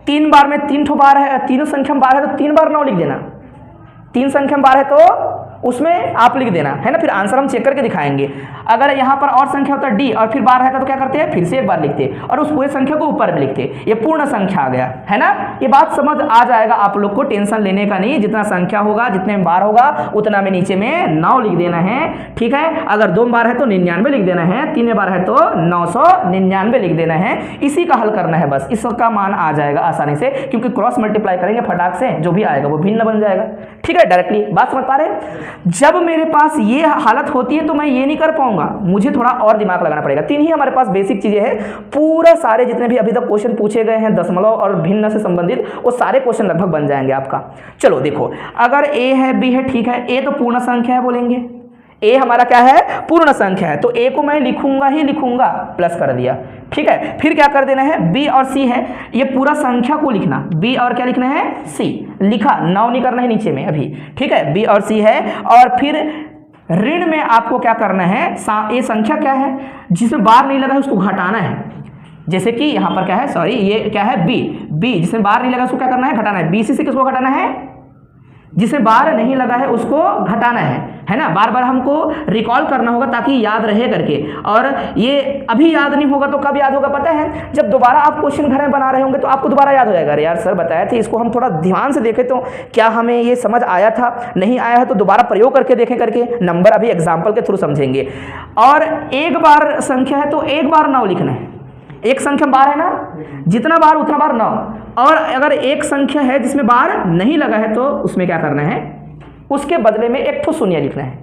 3 बार में 3 ठो बार है, तीनों संख्या में बार है तो 3 बार 9 लिख देना। 3 संख्या में बार है तो उसमें आप लिख देना, है ना। फिर आंसर हम चेक करके दिखाएंगे। अगर यहाँ पर और संख्या होता डी और फिर बार रहता तो क्या करते हैं, फिर से एक बार लिखते और उस पूरे संख्या को ऊपर में लिखते, ये पूर्ण संख्या आ गया, है ना। ये बात समझ आ जाएगा आप लोग को, टेंशन लेने का नहीं। जितना संख्या होगा, जितने में बार होगा, उतना में नीचे में 9 लिख देना है, ठीक है। अगर 2 बार है तो 99 लिख देना है, 3 बार है तो 999 लिख देना है। इसी का हल करना है बस, इसका मान आ जाएगा आसानी से, क्योंकि क्रॉस मल्टीप्लाई करेंगे फटाक से, जो भी आएगा वो भिन्न बन जाएगा, ठीक है। डायरेक्टली बात समझ पा रहे हैं। जब मेरे पास ये हालत होती है तो मैं ये नहीं कर पाऊंगा, मुझे थोड़ा और दिमाग लगाना पड़ेगा। 3 ही हमारे पास बेसिक चीजें हैं, पूरा सारे जितने भी अभी तक क्वेश्चन पूछे गए हैं दशमलव और भिन्न से संबंधित, वो सारे क्वेश्चन लगभग बन जाएंगे आपका। चलो देखो, अगर ए है बी है, ठीक है, ए तो पूर्ण संख्या है बोलेंगे, ए हमारा क्या है, पूर्ण संख्या है, तो ए को मैं लिखूंगा ही लिखूंगा, प्लस कर दिया, ठीक है। फिर क्या कर देना है, बी और सी है, ये पूरा संख्या को लिखना, बी और क्या लिखना है, सी लिखा, नाउ नहीं करना है नीचे में अभी, ठीक है, बी और सी है। और फिर ऋण में आपको क्या करना है, ये संख्या क्या है जिसमें बार नहीं लगा है उसको घटाना है। जैसे कि यहाँ पर क्या है, सॉरी ये क्या है, बी जिसमें बार नहीं लगा उसको क्या करना है, घटाना है। BC से किसको घटाना है, जिसमें बार नहीं लगा है उसको घटाना है ना। बार बार हमको रिकॉल करना होगा ताकि याद रहे करके। और ये अभी याद नहीं होगा तो कब याद होगा पता है, जब दोबारा आप क्वेश्चन घर में बना रहे होंगे तो आपको दोबारा याद हो जाएगा, अरे यार सर बताया थे, इसको हम थोड़ा ध्यान से देखें तो क्या हमें ये समझ आया था, नहीं आया है तो दोबारा प्रयोग करके देखें करके। नंबर अभी एग्जाम्पल के थ्रू समझेंगे। और एक बार संख्या है तो एक बार 9 लिखना है। एक संख्या बार है ना, जितना बार उतना बार 9। और अगर एक संख्या है जिसमें बार नहीं लगा है तो उसमें क्या करना है, उसके बदले में एक ठो शून्य लिखना है,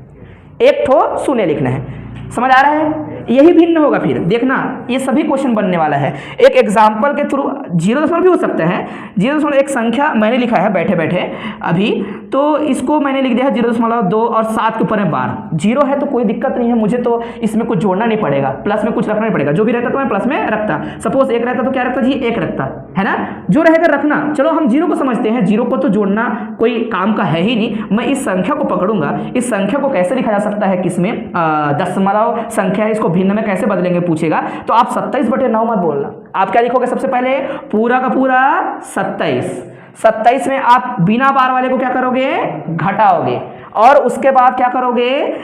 एक ठो शून्य लिखना है। समझ आ रहा है, यही भिन्न होगा। फिर देखना ये सभी क्वेश्चन बनने वाला है। एक एग्जाम्पल के थ्रू 0 भी हो सकता है। 0 एक संख्या मैंने लिखा है बैठे बैठे अभी, तो इसको मैंने लिख दिया है 0.2 और 7 के ऊपर है बार। 0 है तो कोई दिक्कत नहीं है, मुझे तो इसमें कुछ जोड़ना नहीं पड़ेगा, प्लस में कुछ रखना नहीं पड़ेगा। जो भी रहता तो मैं प्लस में रखता। सपोज 1 रहता तो क्या रखता जी, 1 रखता है ना, जो रहेगा रखना। चलो हम 0 को समझते हैं, 0 को तो जोड़ना कोई काम का है ही नहीं। मैं इस संख्या को पकड़ूंगा, इस संख्या को कैसे लिखा जा सकता है, किसमें दशमलव संख्या है, इसको भिन्न में कैसे बदलेंगे पूछेगा तो आप 27/9 मत बोलना। आप क्या लिखोगे, सबसे पहले पूरा का पूरा 27 में आप बिना बार वाले को क्या करोगे, घटाओगे। और उसके बाद क्या करोगे,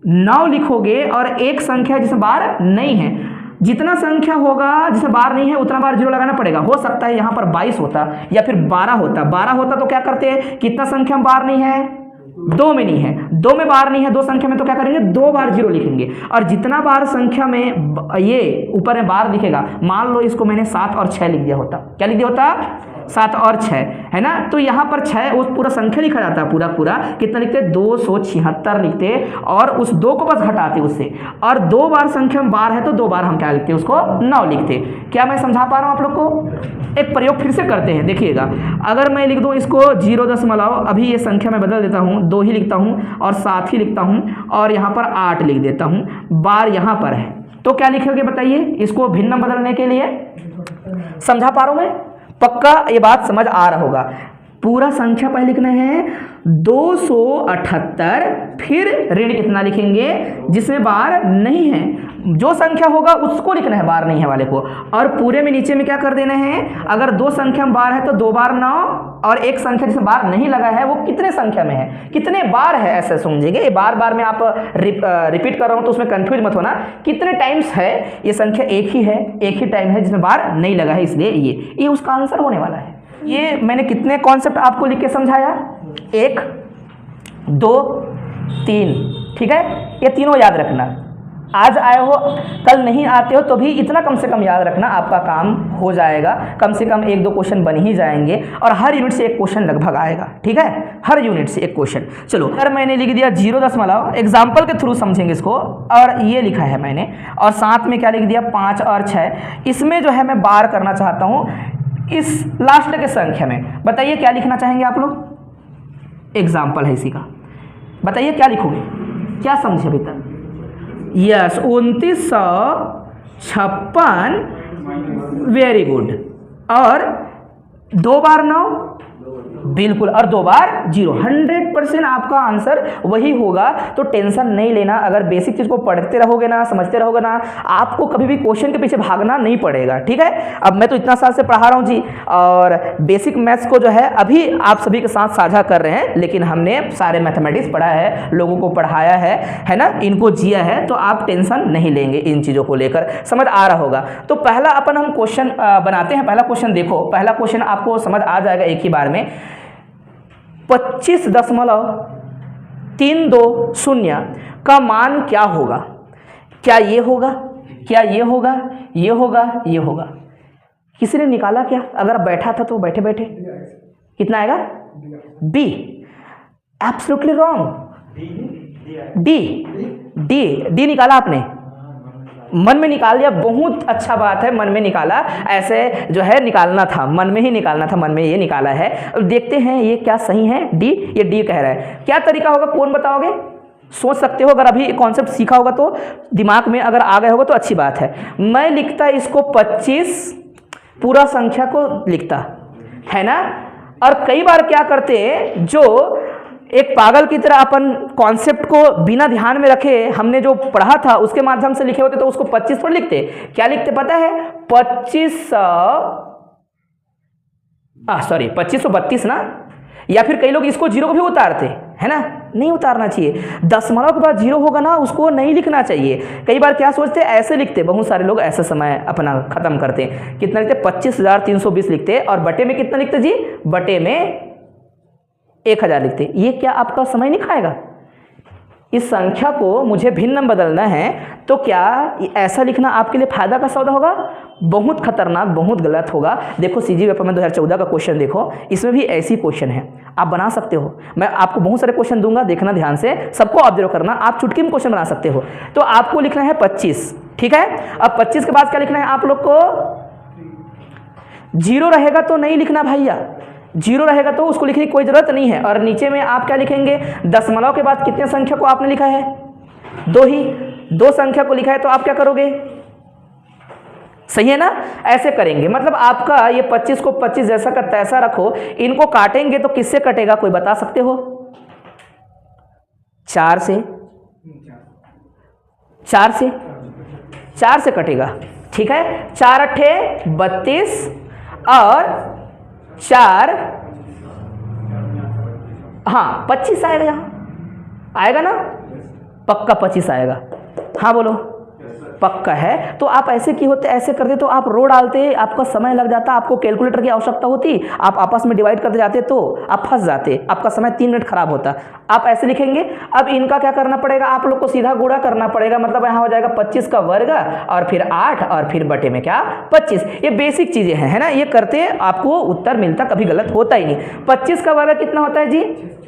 9 लिखोगे। और एक संख्या जिसमें बार नहीं है, जितना संख्या होगा जिसमें बार नहीं है उतना बार 0 लगाना पड़ेगा। हो सकता है यहाँ पर 22 होता या फिर 12 होता। 12 होता तो क्या करते हैं, कितना संख्या में बार नहीं है, 2 में नहीं है, 2 में बार नहीं है, 2 संख्या में तो क्या करेंगे, 2 बार 0 लिखेंगे। और जितना बार संख्या में ये ऊपर में बार दिखेगा, मान लो इसको मैंने 7 और 6 लिख दिया होता, क्या लिख दिया होता, 7 और 6 है ना। तो यहाँ पर 6 उस पूरा संख्या लिखा जाता है, पूरा कितना लिखते, 276 लिखते और उस 2 को बस घटाते उससे। और 2 बार संख्या में बार है तो 2 बार हम क्या लिखते, उसको 9 लिखते। क्या मैं समझा पा रहा हूँ आप लोग को। एक प्रयोग फिर से करते हैं, देखिएगा। अगर मैं लिख दूँ इसको 0, अभी ये संख्या मैं बदल देता हूँ, 2 ही लिखता हूँ और 7 ही लिखता हूँ और यहाँ पर 8 लिख देता हूँ, बार यहाँ पर है तो क्या लिखोगे बताइए, इसको भिन्न बदलने के लिए। समझा पा रहा हूँ मैं, पक्का ये बात समझ आ रहा होगा। पूरा संख्या पहले लिखना है 278, फिर ऋण कितना लिखेंगे जिसमें बार नहीं है, जो संख्या होगा उसको लिखना है, बार नहीं है वाले को। और पूरे में नीचे में क्या कर देना है, अगर 2 संख्या में बार है तो 2 बार 9, और एक संख्या जिसमें बार नहीं लगा है वो कितने संख्या में है, कितने बार है, ऐसे समझेंगे। ये बार में आप रिपीट कर रहा हूँ तो उसमें कंफ्यूज मत होना, कितने टाइम्स है ये संख्या, एक ही है, एक ही टाइम है जिसमें बार नहीं लगा है, इसलिए ये उसका आंसर होने वाला है। ये मैंने कितने कॉन्सेप्ट आपको लिख के समझाया, 1 2 3, ठीक है। ये तीनों याद रखना। आज आए हो कल नहीं आते हो तो भी इतना कम से कम याद रखना, आपका काम हो जाएगा। कम से कम 1-2 क्वेश्चन बन ही जाएंगे और हर यूनिट से एक क्वेश्चन लगभग आएगा, ठीक है, हर यूनिट से एक क्वेश्चन। चलो, अगर मैंने लिख दिया 0, एग्जाम्पल के थ्रू समझेंगे इसको। और ये लिखा है मैंने, और साथ में क्या लिख दिया, 5 और 6। इसमें जो है मैं बार करना चाहता हूँ इस लास्ट के संख्या में। बताइए क्या लिखना चाहेंगे आप लोग, एग्जाम्पल है इसी का। बताइए क्या लिखोगे, क्या समझे अभी तक। Yes, 2956, very good. और 2 बार 9, बिल्कुल, और 2 बार 0, 100% आपका आंसर वही होगा। तो टेंशन नहीं लेना, अगर बेसिक चीज़ को पढ़ते रहोगे ना, समझते रहोगे ना, आपको कभी भी क्वेश्चन के पीछे भागना नहीं पड़ेगा, ठीक है। अब मैं तो इतना साल से पढ़ा रहा हूँ जी, और बेसिक मैथ्स को जो है अभी आप सभी के साथ साझा कर रहे हैं, लेकिन हमने सारे मैथमेटिक्स पढ़ा है, लोगों को पढ़ाया है ना, इनको जिया है, तो आप टेंशन नहीं लेंगे इन चीज़ों को लेकर, समझ आ रहा होगा। तो पहला अपन हम क्वेश्चन बनाते हैं। पहला क्वेश्चन देखो, पहला क्वेश्चन आपको समझ आ जाएगा एक ही बार में। 25.320 का मान क्या होगा, क्या ये होगा, क्या ये होगा, ये होगा, ये होगा। किसी ने निकाला क्या, अगर बैठा था तो बैठे बैठे कितना आएगा, बी, एब्सोल्युटली रॉन्ग, डी निकाला आपने, मन में निकाल लिया, बहुत अच्छा बात है, मन में निकाला, ऐसे जो है निकालना था, मन में ही निकालना था, मन में ये निकाला है। अब देखते हैं ये क्या सही है, डी, ये डी कह रहा है। क्या तरीका होगा, कौन बताओगे, सोच सकते हो, अगर अभी कॉन्सेप्ट सीखा होगा तो दिमाग में अगर आ गए होगा तो अच्छी बात है। मैं लिखता इसको 25, पूरा संख्या को लिखता है ना, और कई बार क्या करते हैं, जो एक पागल की तरह अपन कॉन्सेप्ट को बिना ध्यान में रखे हमने जो पढ़ा था उसके माध्यम से लिखे होते तो उसको 25 पर लिखते। क्या लिखते पता है? 2532 ना, या फिर कई लोग इसको जीरो को भी उतारते है ना, नहीं उतारना चाहिए। दशमलव के बाद जीरो होगा ना, उसको नहीं लिखना चाहिए। कई बार क्या सोचते हैं, ऐसे लिखते, बहुत सारे लोग ऐसे समय अपना खत्म करते हैं। कितना लिखते? 25,320 लिखते, और बटे में कितना लिखते जी? बटे में 1000 लिखते। ये क्या आपका समय नहीं खाएगा? इस संख्या को मुझे भिन्न बदलना है, तो क्या ऐसा लिखना आपके लिए फायदा का सौदा होगा? बहुत खतरनाक, बहुत गलत होगा। देखो सीजी पेपर में 2014 का क्वेश्चन देखो, इसमें भी ऐसी क्वेश्चन है, आप बना सकते हो। मैं आपको बहुत सारे क्वेश्चन दूंगा, देखना ध्यान से, सबको ऑब्जर्व करना। आप चुटकी में क्वेश्चन बना सकते हो। तो आपको लिखना है 25, ठीक है। अब 25 के बाद क्या लिखना है आप लोग को? जीरो रहेगा तो नहीं लिखना भैया, जीरो रहेगा तो उसको लिखने की कोई जरूरत नहीं है। और नीचे में आप क्या लिखेंगे? दशमलव के बाद कितने संख्या को आपने लिखा है? 2 ही, 2 संख्या को लिखा है, तो आप क्या करोगे? सही है ना, ऐसे करेंगे। मतलब आपका ये 25 को 25 जैसा का तैसा रखो। इनको काटेंगे तो किससे कटेगा, कोई बता सकते हो? 4 से, 4 से कटेगा, ठीक है। 4 अट्ठे 32 और 4, हाँ 25 आएगा, यहाँ आएगा ना, पक्का 25 आएगा। हाँ बोलो, पक्का है। तो आप ऐसे की होते, ऐसे करते तो आप रो डालते, आपका समय लग जाता, आपको कैलकुलेटर की आवश्यकता होती, आप आपस में डिवाइड करते जाते तो आप फंस जाते, आपका समय 3 मिनट खराब होता। आप ऐसे लिखेंगे। अब इनका क्या करना पड़ेगा, आप लोग को सीधा गुणा करना पड़ेगा। मतलब यहाँ हो जाएगा 25 का वर्ग और फिर 8 और फिर बटे में क्या? 25। ये बेसिक चीजें हैं, है ना, ये करते आपको उत्तर मिलता, कभी गलत होता ही नहीं। 25 का वर्ग कितना होता है जी?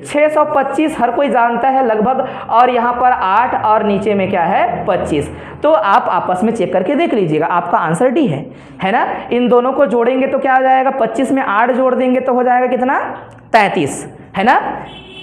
625, हर कोई जानता है लगभग। और यहाँ पर 8 और नीचे में क्या है? 25। तो आप आपस में चेक करके देख लीजिएगा, आपका आंसर डी है ना। इन दोनों को जोड़ेंगे तो क्या हो जाएगा? 25 में 8 जोड़ देंगे तो हो जाएगा कितना? 33, है ना।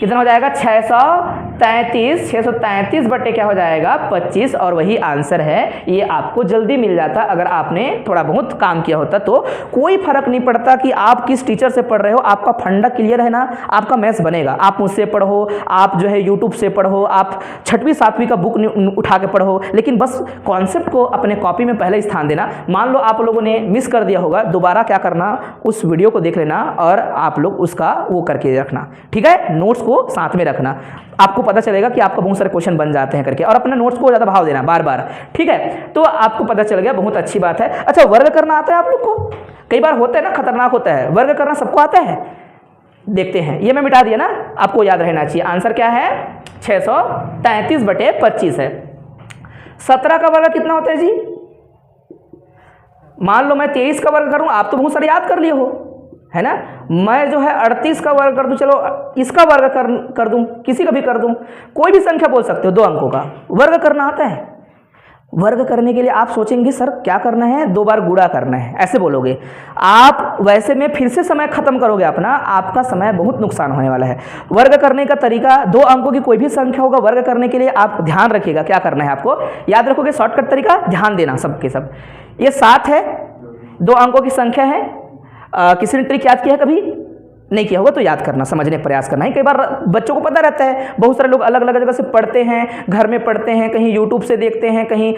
कितना हो जाएगा? 633। 633 बटे क्या हो जाएगा? 25। और वही आंसर है। ये आपको जल्दी मिल जाता अगर आपने थोड़ा बहुत काम किया होता। तो कोई फर्क नहीं पड़ता कि आप किस टीचर से पढ़ रहे हो, आपका फंडा क्लियर है ना, आपका मैथ्स बनेगा। आप मुझसे पढ़ो, आप जो है यूट्यूब से पढ़ो, आप 6वीं 7वीं का बुक उठा के पढ़ो, लेकिन बस कॉन्सेप्ट को अपने कॉपी में पहले स्थान देना। मान लो आप लोगों ने मिस कर दिया होगा, दोबारा क्या करना, उस वीडियो को देख लेना और आप लोग उसका वो करके रखना, ठीक है। नोट्स को साथ में रखना, आपको पता चलेगा कि आपका बहुत सारे क्वेश्चन बन जाते हैं करके। और अपने नोट्स को ज्यादा भाव देना बार बार, ठीक है। तो आपको पता चल गया, बहुत अच्छी बात है। अच्छा, वर्ग करना आता है आप लोग को? कई बार होता है ना, खतरनाक होता है। वर्ग करना सबको आता है? देखते हैं, ये मैं मिटा दिया ना, आपको याद रहना चाहिए। आंसर क्या है? 633 बटे 25 है। 17 का वर्ग कितना होता है जी? मान लो मैं 23 का वर्ग करूं, आप तो बहुत सारे याद कर लिए हो, है ना। मैं जो है 38 का वर्ग कर दूं, चलो इसका वर्ग कर दूं, किसी का भी कर दूं, कोई भी संख्या बोल सकते हो, 2 अंकों का वर्ग करना आता है। वर्ग करने के लिए आप सोचेंगे सर क्या करना है? 2 बार गुणा करना है, ऐसे बोलोगे आप। वैसे में फिर से समय खत्म करोगे अपना, आपका समय बहुत नुकसान होने वाला है। वर्ग करने का तरीका, 2 अंकों की कोई भी संख्या होगा, वर्ग करने के लिए आप ध्यान रखिएगा क्या करना है आपको, याद रखोगे। शॉर्टकट तरीका ध्यान देना सबके सब। ये 7 है, 2 अंकों की संख्या है। किसी ने ट्रिक याद किया है? कभी नहीं किया होगा तो याद करना, समझने का प्रयास करना है। कई बार बच्चों को पता रहता है, बहुत सारे लोग अलग अलग जगह से पढ़ते हैं, घर में पढ़ते हैं, कहीं यूट्यूब से देखते हैं, कहीं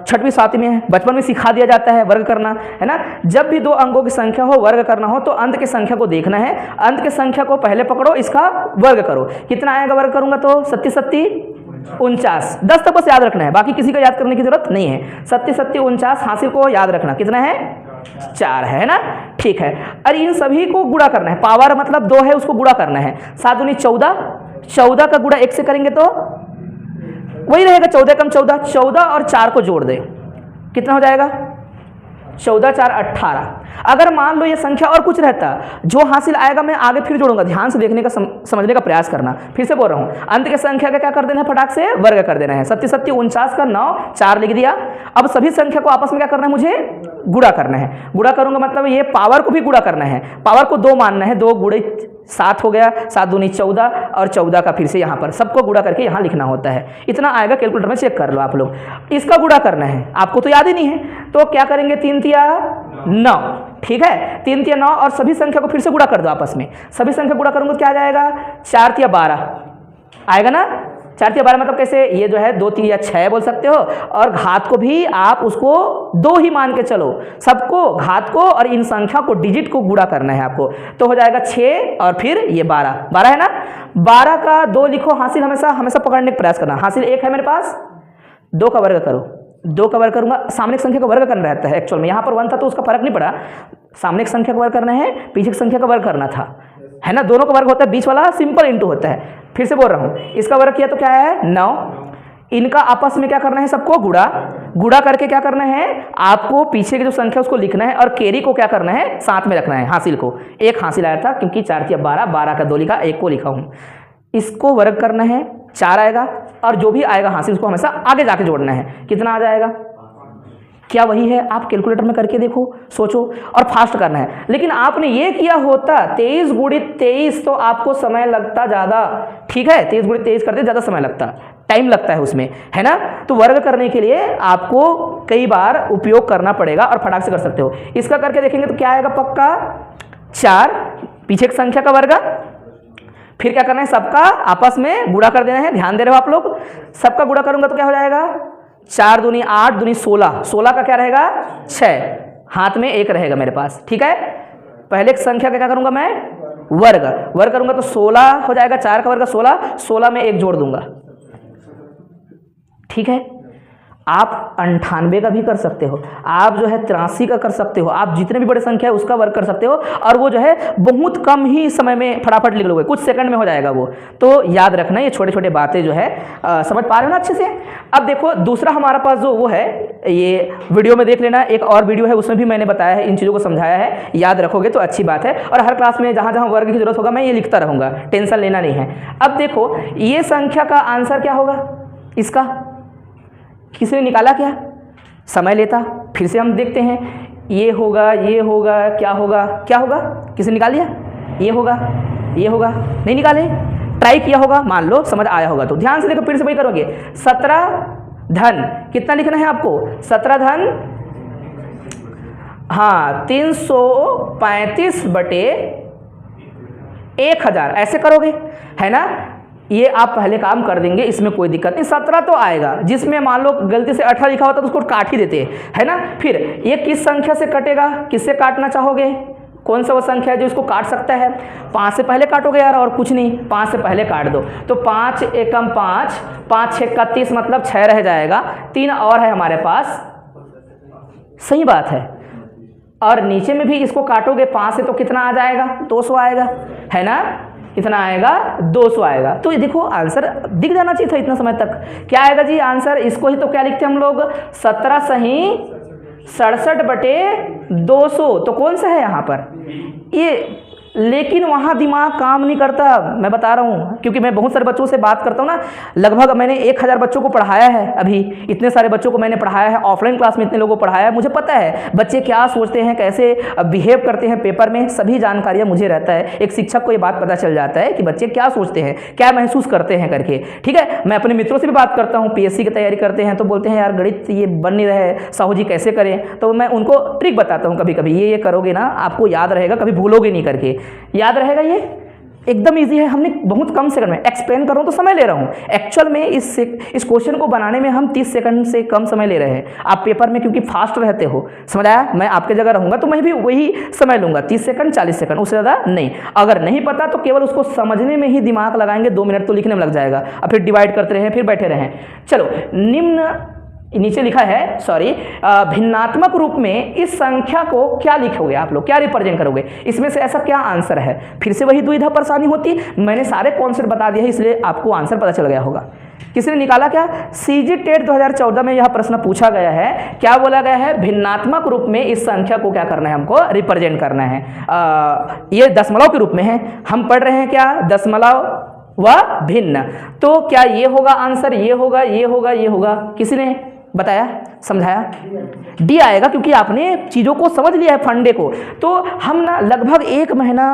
6वीं 7वीं में बचपन में सिखा दिया जाता है वर्ग करना, है ना। जब भी 2 अंकों की संख्या हो, वर्ग करना हो, तो अंत की संख्या को देखना है। अंत की संख्या को पहले पकड़ो, इसका वर्ग करो। कितना आएगा वर्ग करूंगा तो? 37 49, 10 तक बस याद रखना है, बाकी किसी का याद करने की जरूरत नहीं है। 37 49 हासिल को याद रखना। कितना है? 4 है ना, ठीक है। और इन सभी को गुणा करना है। पावर मतलब 2 है, उसको गुणा करना है। 7 दूनी 14, 14 का गुणा 1 से करेंगे तो वही रहेगा 14 कम 14, 14 और 4 को जोड़ दे, कितना हो जाएगा? 14 4 18। अगर मान लो ये संख्या और कुछ रहता, जो हासिल आएगा मैं आगे फिर जोड़ूंगा, ध्यान से देखने का समझने का प्रयास करना। फिर से बोल रहा हूं, अंत के संख्या का क्या कर देना है? फटाक से वर्ग कर देना है। 37 49 का 9 4 लिख दिया। अब सभी संख्या को आपस में क्या करना है? मुझे गुणा करना है। गुणा करूंगा मतलब ये पावर को भी गुणा करना है। पावर को 2 मानना है, 2 गुणे 7 हो गया, 7 दूनी 14 और 14 का फिर से यहाँ पर सबको गुणा करके यहाँ लिखना होता है। इतना आएगा, कैलकुलेटर में चेक कर लो आप लोग। इसका गुणा करना है, आपको तो याद ही नहीं है, तो क्या करेंगे 3 तिया 9, ठीक है, 3 तिया 9 और सभी संख्या को फिर से गुणा कर दो आपस में। सभी संख्या गुणा करूँगा तो क्या आ जाएगा, 4 तिया 12 आएगा ना। 4 तिया 12 मतलब कैसे, ये जो है 2 तिया 6 बोल सकते हो, और घात को भी आप उसको 2 ही मान के चलो, सबको घात को और इन संख्या को डिजिट को गुणा करना है आपको, तो हो जाएगा 6 और फिर ये 12 है ना। 12 का 2 लिखो, हासिल हमेशा पकड़ने का प्रयास करना। हासिल 1 है मेरे पास, 2 का वर्ग करो, 2 का वर्ग करूंगा, सामने की संख्या का वर्ग करना रहता है एक्चुअल में। यहाँ पर 1 था तो उसका फर्क नहीं पड़ा, सामने की संख्या का वर्ग करना है, पीछे की संख्या का वर्ग करना था, है ना। दोनों का वर्ग होता है, बीच वाला सिंपल इंटू होता है। फिर से बोल रहा हूँ, इसका वर्ग किया तो क्या है 9, इनका आपस में क्या करना है, सबको गुणा करके क्या करना है आपको, पीछे की जो संख्या उसको लिखना है और कैरी को क्या करना है साथ में रखना है। हासिल को 1 हासिल आया था क्योंकि 4 तिया 12, 12 का 2 लिखा, 1 को लिखा हूँ, इसको वर्ग करना है, 4 आएगा, और जो भी आएगा हासिल उसको हमेशा आगे जाके जोड़ना है। कितना आ जाएगा, क्या वही है, आप कैलकुलेटर में करके देखो, सोचो और फास्ट करना है। लेकिन आपने ये किया होता 23 गुणित 23 तो आपको समय लगता ज़्यादा, ठीक है, 23 गुणित 23 करते ज़्यादा समय लगता, टाइम लगता है उसमें, है ना। तो वर्ग करने के लिए आपको कई बार उपयोग करना पड़ेगा और फटाक से कर सकते हो। इसका करके देखेंगे तो क्या आएगा, पक्का 4, पीछे की संख्या का वर्ग, फिर क्या करना है सबका आपस में गुणा कर देना है। ध्यान दे रहे हो आप लोग, सबका गुणा करूंगा तो क्या हो जाएगा, 4 दूनी 8 दूनी 16, 16 का क्या रहेगा 6, हाथ में 1 रहेगा मेरे पास, ठीक है। पहले एक संख्या का क्या करूंगा मैं, वर्ग करूंगा तो 16 हो जाएगा, 4 का वर्ग 16, 16 में 1 जोड़ दूंगा, ठीक है। आप 98 का भी कर सकते हो, आप जो है 83 का कर सकते हो, आप जितने भी बड़े संख्या है उसका वर्ग कर सकते हो, और वो जो है बहुत कम ही समय में फटाफट लिख लोगे, कुछ सेकंड में हो जाएगा वो। तो याद रखना ये छोटे छोटे बातें जो है समझ पा रहे हो ना अच्छे से। अब देखो दूसरा हमारा पास जो वो है, ये वीडियो में देख लेना, एक और वीडियो है उसमें भी मैंने बताया है, इन चीज़ों को समझाया है, याद रखोगे तो अच्छी बात है। और हर क्लास में जहाँ जहाँ वर्ग की जरूरत होगा मैं ये लिखता रहूँगा, टेंशन लेना नहीं है। अब देखो ये संख्या का आंसर क्या होगा, इसका किसी ने निकाला क्या, समय लेता, फिर से हम देखते हैं, ये होगा क्या होगा, किसी ने निकाल लिया, ये होगा, नहीं निकाले, ट्राई किया होगा, मान लो समझ आया होगा तो ध्यान से देखो, फिर से वही करोगे। 17 धन कितना लिखना है आपको, 17 धन, हाँ 335 बटे 1000 ऐसे करोगे, है ना। ये आप पहले काम कर देंगे, इसमें कोई दिक्कत नहीं। 17 तो आएगा, जिसमें मान लो गलती से 18 लिखा होता तो उसको काट ही देते, है ना। फिर ये किस संख्या से कटेगा, किससे काटना चाहोगे, कौन सा वो संख्या है जो इसको काट सकता है, 5 से पहले काटोगे यार, और कुछ नहीं, 5 से पहले काट दो। तो 5 एकम 5, 5 6 का 30 मतलब 6 रह जाएगा, 3 और है हमारे पास, सही बात है। और नीचे में भी इसको काटोगे 5 से तो कितना आ जाएगा, 200 आएगा, है ना, कितना आएगा 200 आएगा। तो ये देखो आंसर दिख जाना चाहिए था इतना समय तक। क्या आएगा जी आंसर, इसको ही तो क्या लिखते हैं हम लोग, 17 सही 67 बटे 200, तो कौन सा है यहाँ पर ये। लेकिन वहाँ दिमाग काम नहीं करता, मैं बता रहा हूँ, क्योंकि मैं बहुत सारे बच्चों से बात करता हूँ ना, लगभग मैंने 1000 बच्चों को पढ़ाया है, अभी इतने सारे बच्चों को मैंने पढ़ाया है, ऑफलाइन क्लास में इतने लोगों को pढ़ाया है, मुझे पता है बच्चे क्या सोचते हैं, कैसे बिहेव करते हैं पेपर में, सभी जानकारियाँ मुझे रहता है। एक शिक्षक को ये बात पता चल जाता है कि बच्चे क्या सोचते हैं, क्या महसूस करते हैं करके, ठीक है। मैं अपने मित्रों से भी बात करता हूँ, PSC की तैयारी करते हैं, तो बोलते हैं यार गणित ये बन नहीं रहे साहू जी, कैसे करें। तो मैं उनको ट्रिक बताता हूँ, कभी कभी ये करोगे ना आपको याद रहेगा, कभी भूलोगे नहीं करके, याद रहेगा। ये एकदम इजी है, हमने बहुत कम सेकंड में एक्सप्लेन कर रहा हूँ तो समय ले रहा हूँ। एक्चुअल में इस क्वेश्चन को बनाने में हम 30 सेकंड से कम समय ले रहे हैं। आप पेपर में क्योंकि फास्ट रहते हो, समझ आया, मैं आपके जगह रहूँगा तो मैं भी वही समय लूँगा, 30 सेकंड 40 सेकंड, उससे ज़्यादा नहीं। अगर नहीं पता तो केवल उसको समझने में ही दिमाग लगाएंगे, 2 मिनट तो लिखने में लग जाएगा, और फिर डिवाइड करते रहें, फिर बैठे रहें। चलो निम्न नीचे लिखा है, सॉरी, भिन्नात्मक रूप में इस संख्या को क्या लिखोगे आप लोग, क्या रिप्रेजेंट करोगे, इसमें से ऐसा क्या आंसर है। फिर से वही दुविधा परेशानी होती, मैंने सारे कॉन्सेप्ट बता दिया है, इसलिए आपको आंसर पता चल गया होगा। किसी ने निकाला क्या, CG टेट 2014 में यह प्रश्न पूछा गया है, क्या बोला गया है, भिन्नात्मक रूप में इस संख्या को क्या करना है, हमको रिप्रेजेंट करना है। ये दशमलव के रूप में है, हम पढ़ रहे हैं क्या, दशमलव व भिन्न, तो क्या ये होगा आंसर, ये होगा, किसी ने बताया, समझाया, डी आएगा, क्योंकि आपने चीज़ों को समझ लिया है, फंडे को। तो हम ना लगभग 1 महीना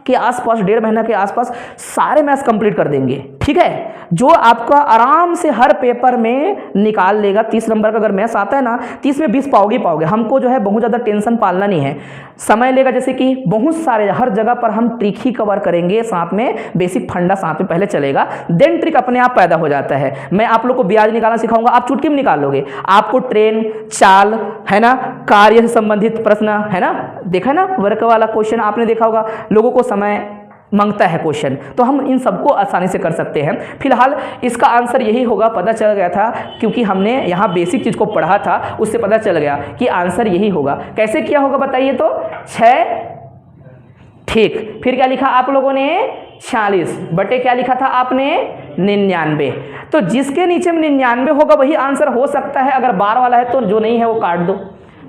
के आसपास, 1.5 महीना के आसपास सारे मैथ्स कंप्लीट कर देंगे, ठीक है, जो आपका आराम से हर पेपर में निकाल लेगा। 30 नंबर का अगर मैथ्स आता है ना, 30 में 20 पाओगे ही पाओगे। हमको जो है बहुत ज़्यादा टेंशन पालना नहीं है, समय लेगा, जैसे कि बहुत सारे हर जगह पर हम ट्रिक ही कवर करेंगे, साथ में बेसिक फंडा साथ में पहले चलेगा, देन ट्रिक अपने आप पैदा हो जाता है। मैं आप लोग को ब्याज निकालना सिखाऊंगा, आप चुटकी में निकाल लोगे। आपको ट्रेन, चाल, है ना, कार्य से संबंधित प्रश्न, है ना, देखा ना वर्क वाला क्वेश्चन आपने देखा होगा, लोगों को समय मांगता है क्वेश्चन, तो हम इन सबको आसानी से कर सकते हैं। फिलहाल इसका आंसर यही होगा, पता चल गया था क्योंकि हमने यहाँ बेसिक चीज़ को पढ़ा था, उससे पता चल गया कि आंसर यही होगा। कैसे किया होगा बताइए तो? 6, ठीक, फिर क्या लिखा आप लोगों ने? 46 बटे क्या लिखा था आपने? 99। तो जिसके नीचे में 99 होगा वही आंसर हो सकता है, अगर बार वाला है तो जो नहीं है वो काट दो।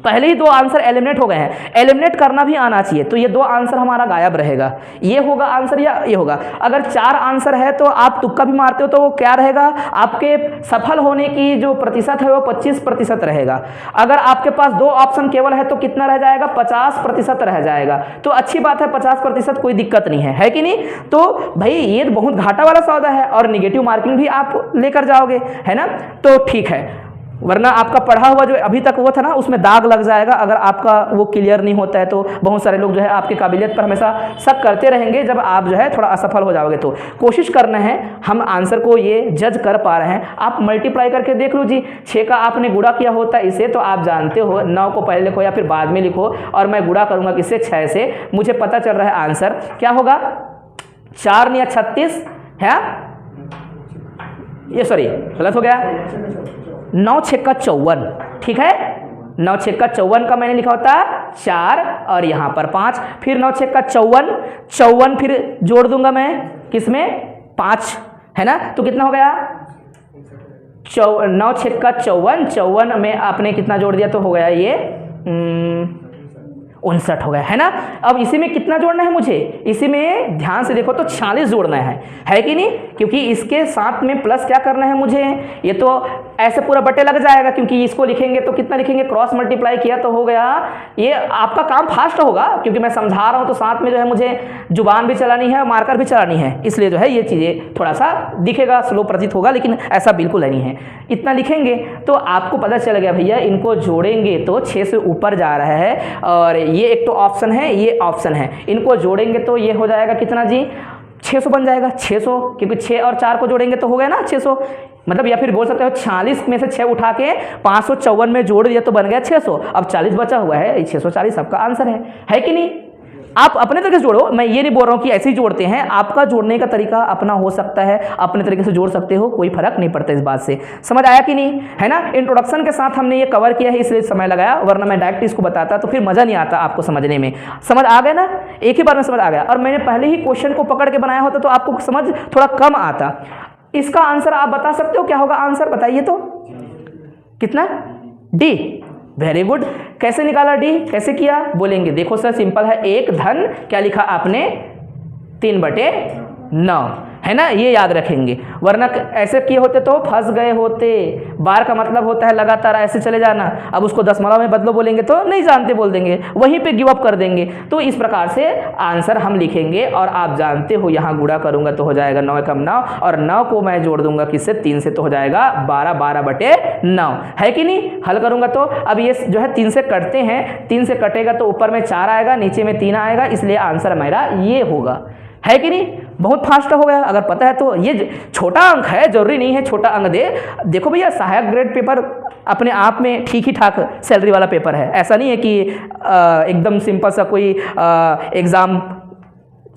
पहले ही 2 आंसर एलिमिनेट हो गए हैं, एलिमिनेट करना भी आना चाहिए, तो ये 2 आंसर हमारा गायब रहेगा। ये होगा आंसर या ये होगा। अगर 4 आंसर है तो आप तुक्का भी मारते हो तो वो क्या रहेगा? आपके सफल होने की जो प्रतिशत है वो 25% रहेगा। अगर आपके पास 2 ऑप्शन केवल है तो कितना रह जाएगा? 50% रह जाएगा। तो अच्छी बात है, 50%, कोई दिक्कत नहीं है कि नहीं? तो भाई ये बहुत घाटा वाला सौदा है, और निगेटिव मार्किंग भी आप लेकर जाओगे, है ना, तो ठीक है, वरना आपका पढ़ा हुआ जो अभी तक वो था ना उसमें दाग लग जाएगा अगर आपका वो क्लियर नहीं होता है। तो बहुत सारे लोग जो है आपकी काबिलियत पर हमेशा शक करते रहेंगे, जब आप जो है थोड़ा असफल हो जाओगे। तो कोशिश करना है, हम आंसर को ये जज कर पा रहे हैं। आप मल्टीप्लाई करके देख लो जी, 6 का आपने गुणा किया होता है इसे, तो आप जानते हो 9 को पहले लिखो या फिर बाद में लिखो, और मैं गुणा करूँगा किससे? 6 से। मुझे पता चल रहा है आंसर क्या होगा? 4 या 36 है, ये सॉरी गलत हो गया, 9 6 का 54, ठीक है, 9 6 का 54 का मैंने लिखा होता 4 और यहाँ पर 5, फिर 9 6 का 54 फिर जोड़ दूंगा मैं किसमें? 5, है ना, तो कितना हो गया? 9 6 का 54 में आपने कितना जोड़ दिया तो हो गया ये 59 हो गया, है ना। अब इसी में कितना जोड़ना है मुझे? इसी में ध्यान से देखो तो 46 जोड़ना है कि नहीं? क्योंकि इसके साथ में प्लस क्या करना है मुझे? ये तो ऐसे पूरा बटे लग जाएगा, क्योंकि इसको लिखेंगे तो कितना लिखेंगे? क्रॉस मल्टीप्लाई किया तो हो गया। ये आपका काम फास्ट होगा क्योंकि मैं समझा रहा हूँ, तो साथ में जो है मुझे जुबान भी चलानी है, मार्कर भी चलानी है, इसलिए जो है ये चीज़ें थोड़ा सा दिखेगा, स्लो प्रतीत होगा, लेकिन ऐसा बिल्कुल नहीं है। इतना लिखेंगे तो आपको पता चल गया भैया, इनको जोड़ेंगे तो 6 से ऊपर जा रहा है, और ये एक तो ऑप्शन है, ये ऑप्शन है, इनको जोड़ेंगे तो ये हो जाएगा कितना जी? 600 बन जाएगा, 600, क्योंकि 6 और 4 को जोड़ेंगे तो हो गया ना 600, मतलब या फिर बोल सकते हो 46 में से 6 उठा के 554 में जोड़ दिया तो बन गया 600। अब 40 बचा हुआ है, 640 सबका आंसर है कि नहीं? आप अपने तरीके से जोड़ो, मैं ये नहीं बोल रहा हूँ कि ऐसे ही जोड़ते हैं, आपका जोड़ने का तरीका अपना हो सकता है, अपने तरीके से जोड़ सकते हो, कोई फर्क नहीं पड़ता इस बात से। समझ आया कि नहीं? है ना, इंट्रोडक्शन के साथ हमने ये कवर किया है इसलिए समय लगाया, वरना मैं डायरेक्ट इसको बताता तो फिर मज़ा नहीं आता आपको समझने में। समझ आ गया ना, एक ही बार में समझ आ गया, और मैंने पहले ही क्वेश्चन को पकड़ के बनाया होता तो आपको समझ थोड़ा कम आता। इसका आंसर आप बता सकते हो, क्या होगा आंसर बताइए तो? कितना? डी। Very good. कैसे निकाला डी? कैसे किया बोलेंगे? देखो सर सिंपल है, 1 धन क्या लिखा आपने? 3/9, है ना, ये याद रखेंगे, वरना ऐसे किए होते तो फंस गए होते। बार का मतलब होता है लगातार ऐसे चले जाना, अब उसको दशमलव में बदलो बोलेंगे तो नहीं जानते बोल देंगे, वहीं पे गिव अप कर देंगे। तो इस प्रकार से आंसर हम लिखेंगे, और आप जानते हो यहाँ गुणा करूंगा तो हो जाएगा 9 कम 9, और 9 को मैं जोड़ दूंगा किससे? 3 से, तो हो जाएगा 12/9, है कि नहीं? हल करूंगा तो अब ये जो है 3 से कटते हैं, 3 से कटेगा तो ऊपर में 4 आएगा, नीचे में 3 आएगा, इसलिए आंसर मेरा ये होगा, है कि नहीं? बहुत फास्ट हो गया अगर पता है तो। ये छोटा अंक है, जरूरी नहीं है छोटा अंक दे। देखो भैया, सहायक ग्रेड पेपर अपने आप में ठीक ही ठाक सैलरी वाला पेपर है, ऐसा नहीं है कि एकदम सिंपल सा कोई एग्ज़ाम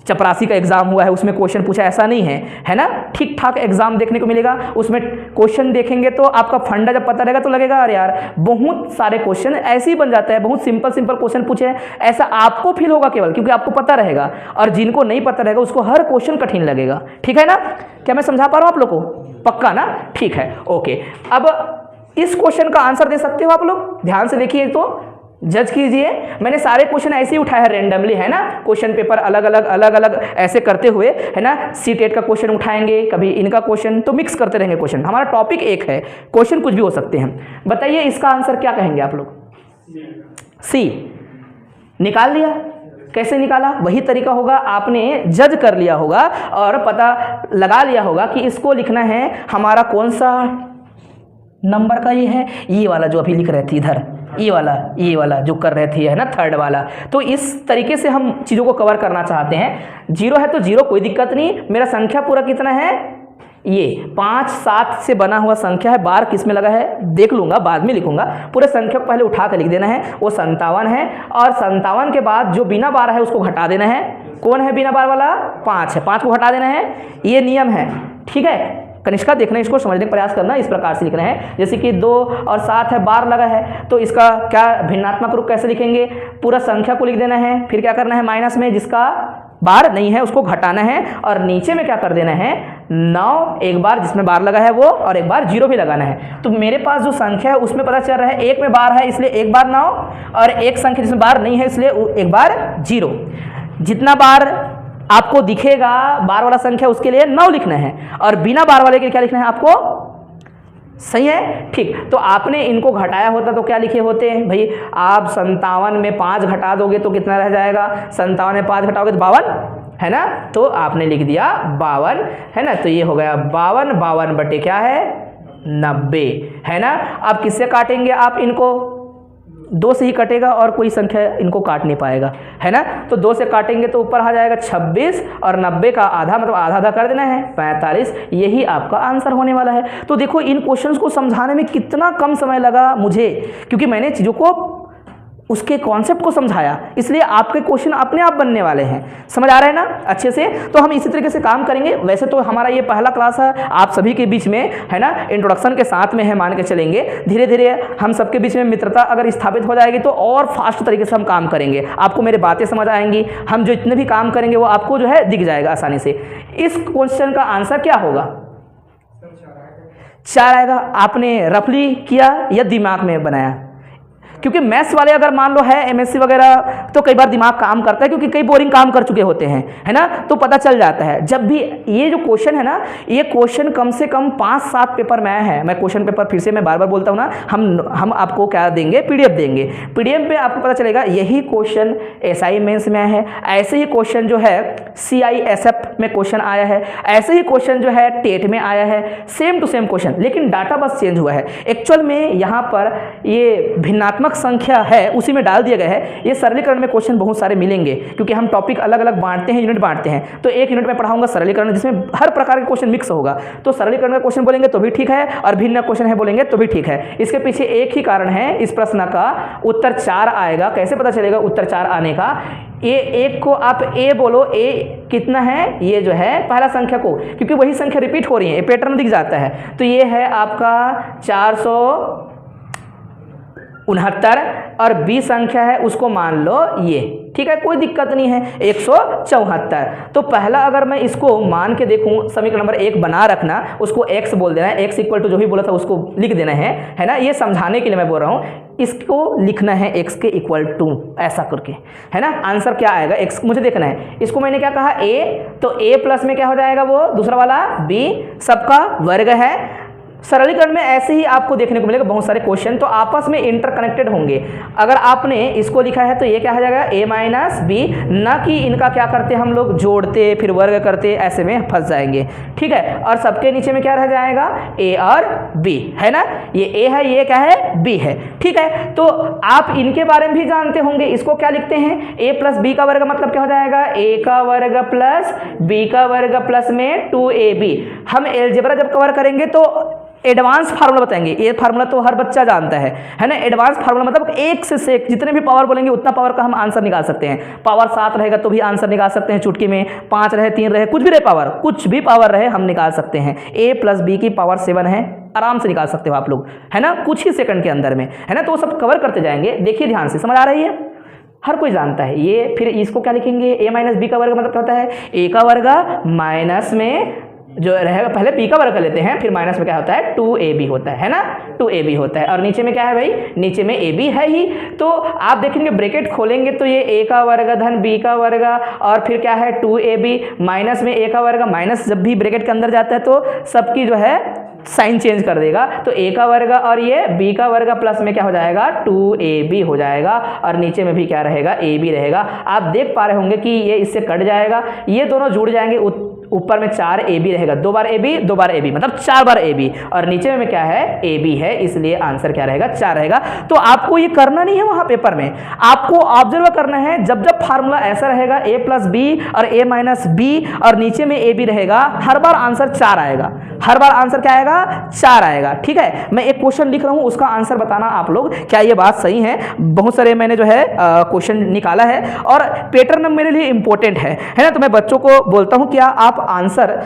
चपरासी का एग्जाम हुआ है उसमें क्वेश्चन पूछा, ऐसा नहीं है ना। ठीक ठाक एग्जाम देखने को मिलेगा, उसमें क्वेश्चन देखेंगे तो आपका फंडा जब पता रहेगा तो लगेगा अरे यार बहुत सारे क्वेश्चन ऐसे ही बन जाता है, बहुत सिंपल क्वेश्चन पूछे, ऐसा आपको फील होगा केवल क्योंकि आपको पता रहेगा, और जिनको नहीं पता रहेगा उसको हर क्वेश्चन कठिन लगेगा। ठीक है ना, क्या मैं समझा पा रहा हूँ आप लोग को? पक्का ना? ठीक है, ओके। अब इस क्वेश्चन का आंसर दे सकते हो आप लोग, ध्यान से देखिए तो जज कीजिए। मैंने सारे क्वेश्चन ऐसे ही उठाया है रेंडमली, है ना, क्वेश्चन पेपर अलग अलग ऐसे करते हुए, है ना। C-टेट का क्वेश्चन उठाएंगे, कभी इनका क्वेश्चन, तो मिक्स करते रहेंगे क्वेश्चन। हमारा टॉपिक एक है, क्वेश्चन कुछ भी हो सकते हैं। बताइए इसका आंसर क्या कहेंगे आप लोग? सी। निकाल लिया? कैसे निकाला? वही तरीका होगा, आपने जज कर लिया होगा और पता लगा लिया होगा कि इसको लिखना है हमारा कौन सा नंबर का, ये है ये वाला जो अभी लिख रहे थे इधर, ये वाला जो कर रहे थे, है ना, थर्ड वाला। तो इस तरीके से हम चीज़ों को कवर करना चाहते हैं। 0 है तो 0 कोई दिक्कत नहीं। मेरा संख्या पूरा कितना है? ये 5 7 से बना हुआ संख्या है। बार किस में लगा है देख लूँगा, बाद में लिखूंगा। पूरे संख्या को पहले उठा कर लिख देना है, वो 57 है। और 57 के बाद जो बिना बार है उसको घटा देना है। कौन है बिना बार वाला? 5 है, 5 को घटा देना है। ये नियम है, ठीक है। कनिष्का देखना, इसको समझने का प्रयास करना। इस प्रकार से लिखना है जैसे कि 2 और 7 है, बार लगा है, तो इसका क्या भिन्नात्मक रूप कैसे लिखेंगे? पूरा संख्या को लिख देना है, फिर क्या करना है माइनस में जिसका बार नहीं है उसको घटाना है, और नीचे में क्या कर देना है 9, एक बार जिसमें बार लगा है वो, और एक बार 0 भी लगाना है। तो मेरे पास जो संख्या है उसमें पता चल रहा है एक में बार है इसलिए एक बार 9, और एक संख्या जिसमें बार नहीं है इसलिए एक बार 0। जितना बार आपको दिखेगा बार वाला संख्या उसके लिए 9 लिखना है, और बिना बार वाले के क्या लिखना है आपको? सही है, ठीक। तो आपने इनको घटाया होता तो क्या लिखे होते हैं भाई? आप 57 में 5 घटा दोगे तो कितना रह जाएगा? 57 में 5 घटाओगे तो 52, है ना। तो आपने लिख दिया 52, है ना। तो ये हो गया 52, 52 बटे क्या है 90, है ना। अब किससे काटेंगे आप इनको? 2 से ही कटेगा और कोई संख्या इनको काट नहीं पाएगा, है ना। तो 2 से काटेंगे तो ऊपर आ जाएगा 26, और 90 का आधा मतलब आधा आधा कर देना है 45। यही आपका आंसर होने वाला है। तो देखो इन क्वेश्चंस को समझाने में कितना कम समय लगा मुझे, क्योंकि मैंने चीज़ों को उसके कॉन्सेप्ट को समझाया, इसलिए आपके क्वेश्चन अपने आप बनने वाले हैं। समझ आ रहा है ना अच्छे से? तो हम इसी तरीके से काम करेंगे। वैसे तो हमारा ये पहला क्लास है आप सभी के बीच में, है ना, इंट्रोडक्शन के साथ में है, मान के चलेंगे। धीरे धीरे हम सबके बीच में मित्रता अगर स्थापित हो जाएगी तो और फास्ट तरीके से हम काम करेंगे, आपको मेरी बातें समझ आएंगी, हम जो इतने भी काम करेंगे वो आपको जो है दिख जाएगा आसानी से। इस क्वेश्चन का आंसर क्या होगा? 4 आएगा। आपने रफली किया या दिमाग में बनाया? क्योंकि मैथ्स वाले अगर मान लो है एमएससी वगैरह तो कई बार दिमाग काम करता है, क्योंकि कई बोरिंग काम कर चुके होते हैं, है ना। तो पता चल जाता है जब भी ये जो क्वेश्चन है ना, ये क्वेश्चन कम से कम 5-7 पेपर में है। मैं क्वेश्चन पेपर फिर से मैं बार बार बोलता हूँ ना, हम आपको क्या देंगे? पीडीएफ देंगे। पीडीएफ में आपको पता चलेगा यही क्वेश्चन एसआई मेंस में है, ऐसे ही क्वेश्चन जो है सीआईएसएफ में क्वेश्चन आया है, ऐसे ही क्वेश्चन जो है टेट में आया है, सेम टू सेम क्वेश्चन, लेकिन डाटा बस चेंज हुआ है। एक्चुअल में यहाँ पर ये भिन्नात्मक संख्या है उसी में डाल दिया गया है। ये सरलीकरण में क्वेश्चन बहुत सारे मिलेंगे, क्योंकि हम टॉपिक अलग अलग बांटते हैं, यूनिट बांटते हैं। तो एक यूनिट में पढ़ाऊंगा सरलीकरण, जिसमें हर प्रकार के क्वेश्चन मिक्स होगा। तो सरलीकरण का क्वेश्चन बोलेंगे तो भी ठीक है, और भिन्न क्वेश्चन है बोलेंगे तो भी ठीक है। इसके पीछे एक ही कारण है, इस प्रश्न का उत्तर 4 आएगा। कैसे पता चलेगा उत्तर 4 आने का? ये एक को आप ए बोलो, ए कितना है? ये जो है पहला संख्या को, क्योंकि वही संख्या रिपीट हो रही है, ये पैटर्न दिख जाता है। तो ये है आपका 469, और बी संख्या है उसको मान लो ये, ठीक है, कोई दिक्कत नहीं है, 174। तो पहला अगर मैं इसको मान के देखूं, समीकरण नंबर 1 बना रखना, उसको x बोल देना है, x इक्वल टू जो भी बोला था उसको लिख देना है ना। ये समझाने के लिए मैं बोल रहा हूँ, इसको लिखना है x के इक्वल टू ऐसा करके, है ना। आंसर क्या आएगा? x मुझे देखना है। इसको मैंने क्या कहा? a, तो a प्लस में क्या हो जाएगा? वो दूसरा वाला b, सबका वर्ग है। सरलीकरण में ऐसे ही आपको देखने को मिलेगा बहुत सारे क्वेश्चन, तो आपस में इंटरकनेक्टेड होंगे। अगर आपने इसको लिखा है तो ये क्या हो जाएगा? a माइनस बी, ना कि इनका क्या करते हम लोग जोड़ते फिर वर्ग करते, ऐसे में फंस जाएंगे, ठीक है। और सबके नीचे में क्या रह जाएगा? a और b, है ना। ये a है, ये क्या है? b है, ठीक है। तो आप इनके बारे में भी जानते होंगे। इसको क्या लिखते हैं? a प्लस बी का वर्ग मतलब क्या हो जाएगा? a का वर्ग प्लस b का वर्ग प्लस में 2ab। हम अलजेब्रा जब कवर करेंगे तो एडवांस फार्मूला बताएंगे। ये फार्मूला तो हर बच्चा जानता है ना। एडवांस फार्मूला मतलब एक से सेक जितने भी पावर बोलेंगे उतना पावर का हम आंसर निकाल सकते हैं। पावर 7 रहेगा तो भी आंसर निकाल सकते हैं चुटकी में, 5 रहे, 3 रहे, कुछ भी रहे पावर, कुछ भी पावर रहे हम निकाल सकते हैं। a प्लस बी की पावर 7 है, आराम से निकाल सकते हो आप लोग, है ना, कुछ ही सेकंड के अंदर में, है ना। तो वो सब कवर करते जाएंगे, देखिए ध्यान से, समझ आ रही है? हर कोई जानता है ये। फिर इसको क्या लिखेंगे? a माइनस बी का वर्ग मतलब क्या होता है? a का वर्ग माइनस में जो रहेगा, पहले b का वर्ग कर लेते हैं, फिर माइनस में क्या होता है? 2ab होता है ना, 2ab होता है। और नीचे में क्या है भाई? नीचे में ab है ही। तो आप देखेंगे ब्रैकेट खोलेंगे तो ये a का वर्ग धन b का वर्ग, और फिर क्या है? 2ab, माइनस में a का वर्ग, माइनस जब भी ब्रैकेट के अंदर जाता है तो सबकी जो है साइन चेंज कर देगा, तो a का वर्ग और ये b का वर्ग प्लस में क्या हो जाएगा 2ab हो जाएगा, और नीचे में भी क्या रहेगा ab रहेगा। आप देख पा रहे होंगे कि ये इससे कट जाएगा, ये दोनों जुड़ जाएंगे, ऊपर में 4ab रहेगा, 2 बार ab मतलब 4 बार ab, और नीचे में क्या है ab है, इसलिए आंसर क्या रहेगा 4 रहेगा। तो आपको ये करना नहीं है वहां पेपर में, आपको ऑब्जर्व करना है, जब जब फार्मूला ऐसा रहेगा a प्लस बी और a माइनस बी और नीचे में ab रहेगा, हर बार आंसर 4 आएगा, हर बार आंसर क्या आएगा 4 आएगा। ठीक है, मैं एक क्वेश्चन लिख रहा हूं, उसका आंसर बताना आप लोग, क्या ये बात सही है। बहुत सारे मैंने जो है क्वेश्चन निकाला है और पैटर्न मेरे लिए इंपॉर्टेंट है ना, तो मैं बच्चों को बोलता हूं क्या आप आंसर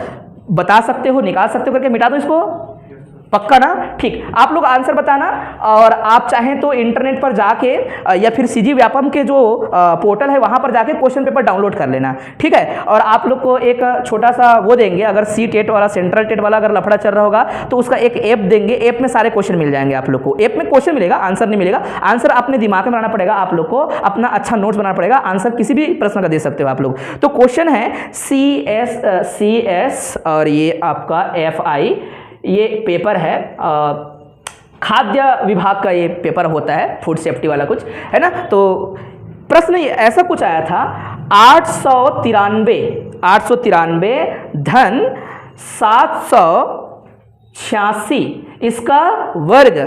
बता सकते हो, निकाल सकते हो करके मिटा दो इसको, पक्का ना। ठीक, आप लोग आंसर बताना, और आप चाहें तो इंटरनेट पर जाके या फिर सीजी व्यापम के जो पोर्टल है वहां पर जाके क्वेश्चन पेपर डाउनलोड कर लेना। ठीक है, और आप लोग को एक छोटा सा वो देंगे, अगर सी टेट वाला सेंट्रल टेट वाला अगर लफड़ा चल रहा होगा तो उसका एक ऐप देंगे, ऐप में सारे क्वेश्चन मिल जाएंगे आप लोग को। ऐप में क्वेश्चन मिलेगा, आंसर नहीं मिलेगा, आंसर अपने दिमाग में बनाना पड़ेगा, आप लोग को अपना अच्छा नोट्स बनाना पड़ेगा, आंसर किसी भी प्रश्न का दे सकते हो आप लोग। तो क्वेश्चन है CS और ये आपका FI, ये पेपर है खाद्य विभाग का, ये पेपर होता है फूड सेफ्टी वाला कुछ है ना। तो प्रश्न ऐसा कुछ आया था, 893 धन 786 इसका वर्ग,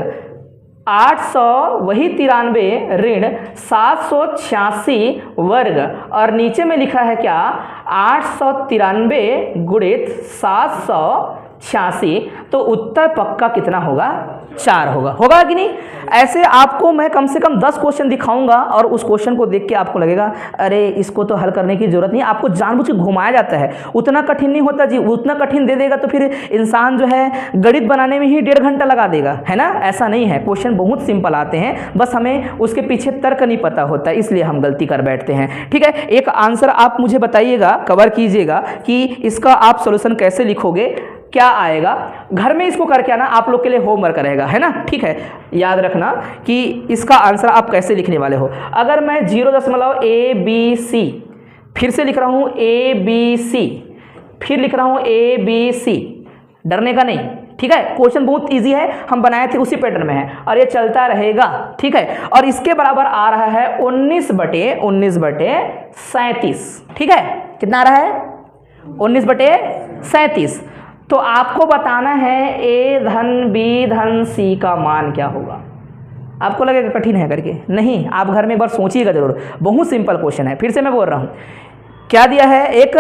800 वही 93 ऋण 786 वर्ग, और नीचे में लिखा है क्या 893 गुणित 786, तो उत्तर पक्का कितना होगा 4 होगा कि नहीं। ऐसे आपको मैं कम से कम 10 क्वेश्चन दिखाऊंगा और उस क्वेश्चन को देख के आपको लगेगा अरे इसको तो हल करने की जरूरत नहीं, आपको जानबूझ के घुमाया जाता है, उतना कठिन नहीं होता जी, उतना कठिन दे देगा तो फिर इंसान जो है गणित बनाने में ही 1.5 घंटा लगा देगा, है ना। ऐसा नहीं है, क्वेश्चन बहुत सिंपल आते हैं, बस हमें उसके पीछे तर्क नहीं पता होता, इसलिए हम गलती कर बैठते हैं। ठीक है, एक आंसर आप मुझे बताइएगा, कवर कीजिएगा कि इसका आप सोल्यूशन कैसे लिखोगे, क्या आएगा। घर में इसको करके आना, आप लोग के लिए होमवर्क रहेगा, है ना। ठीक है, याद रखना कि इसका आंसर आप कैसे लिखने वाले हो। अगर मैं 0.ABC फिर से लिख रहा हूं ABC, फिर लिख रहा हूं ABC, डरने का नहीं। ठीक है, क्वेश्चन बहुत इजी है, हम बनाए थे उसी पैटर्न में है और ये चलता रहेगा। ठीक है, और इसके बराबर आ रहा है 19/37। ठीक है, कितना आ रहा है 19/37। तो आपको बताना है A धन B धन C का मान क्या होगा। आपको लगेगा कठिन है करके, नहीं, आप घर में एक बार सोचिएगा जरूर, बहुत सिंपल क्वेश्चन है। फिर से मैं बोल रहा हूं, क्या दिया है, एक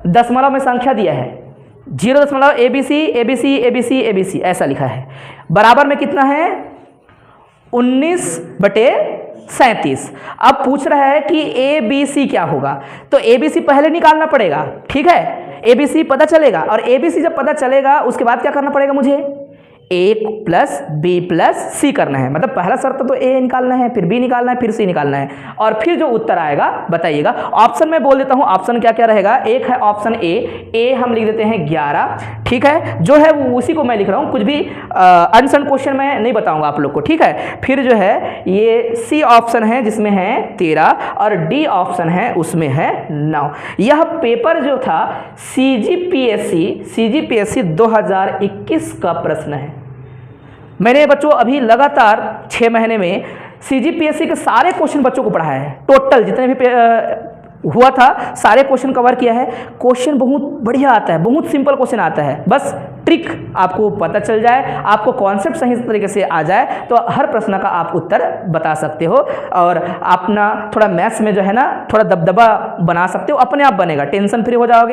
दशमलव में संख्या दिया है, 0.ABC ऐसा लिखा है, बराबर में कितना है 19/37। अब पूछ रहा है कि ABC क्या होगा, तो ABC पहले निकालना पड़ेगा। ठीक है, ABC पता चलेगा, और ABC जब पता चलेगा उसके बाद क्या करना पड़ेगा मुझे, A plus B plus C करना है। मतलब पहला शर्त तो A निकालना है, फिर B निकालना है, फिर C निकालना है, और फिर जो उत्तर आएगा बताइएगा। ऑप्शन में बोल देता हूं, ऑप्शन क्या क्या रहेगा। एक है ऑप्शन A हम लिख देते हैं 11। ठीक है, जो है वो उसी को मैं लिख रहा हूं, कुछ भी अनसन क्वेश्चन में नहीं बताऊंगा आप लोग को। ठीक है, फिर जो है ये C ऑप्शन है जिसमें है 13, और D ऑप्शन है उसमें है 9। यह पेपर जो था CGPSC 2021 का प्रश्न है। मैंने बच्चों अभी लगातार 6 महीने में CGPSC के सारे क्वेश्चन बच्चों को पढ़ाया है, टोटल जितने भी हुआ था सारे क्वेश्चन कवर किया है। क्वेश्चन बहुत बढ़िया आता है, बहुत सिंपल क्वेश्चन आता है, बस ट्रिक आपको पता चल जाए, आपको कॉन्सेप्ट सही तरीके से आ जाए तो हर प्रश्न का आप उत्तर बता सकते हो, और अपना थोड़ा मैथ्स में जो है ना थोड़ा दबदबा बना सकते हो, अपने आप बनेगा, टेंशन फ्री हो जाओगे।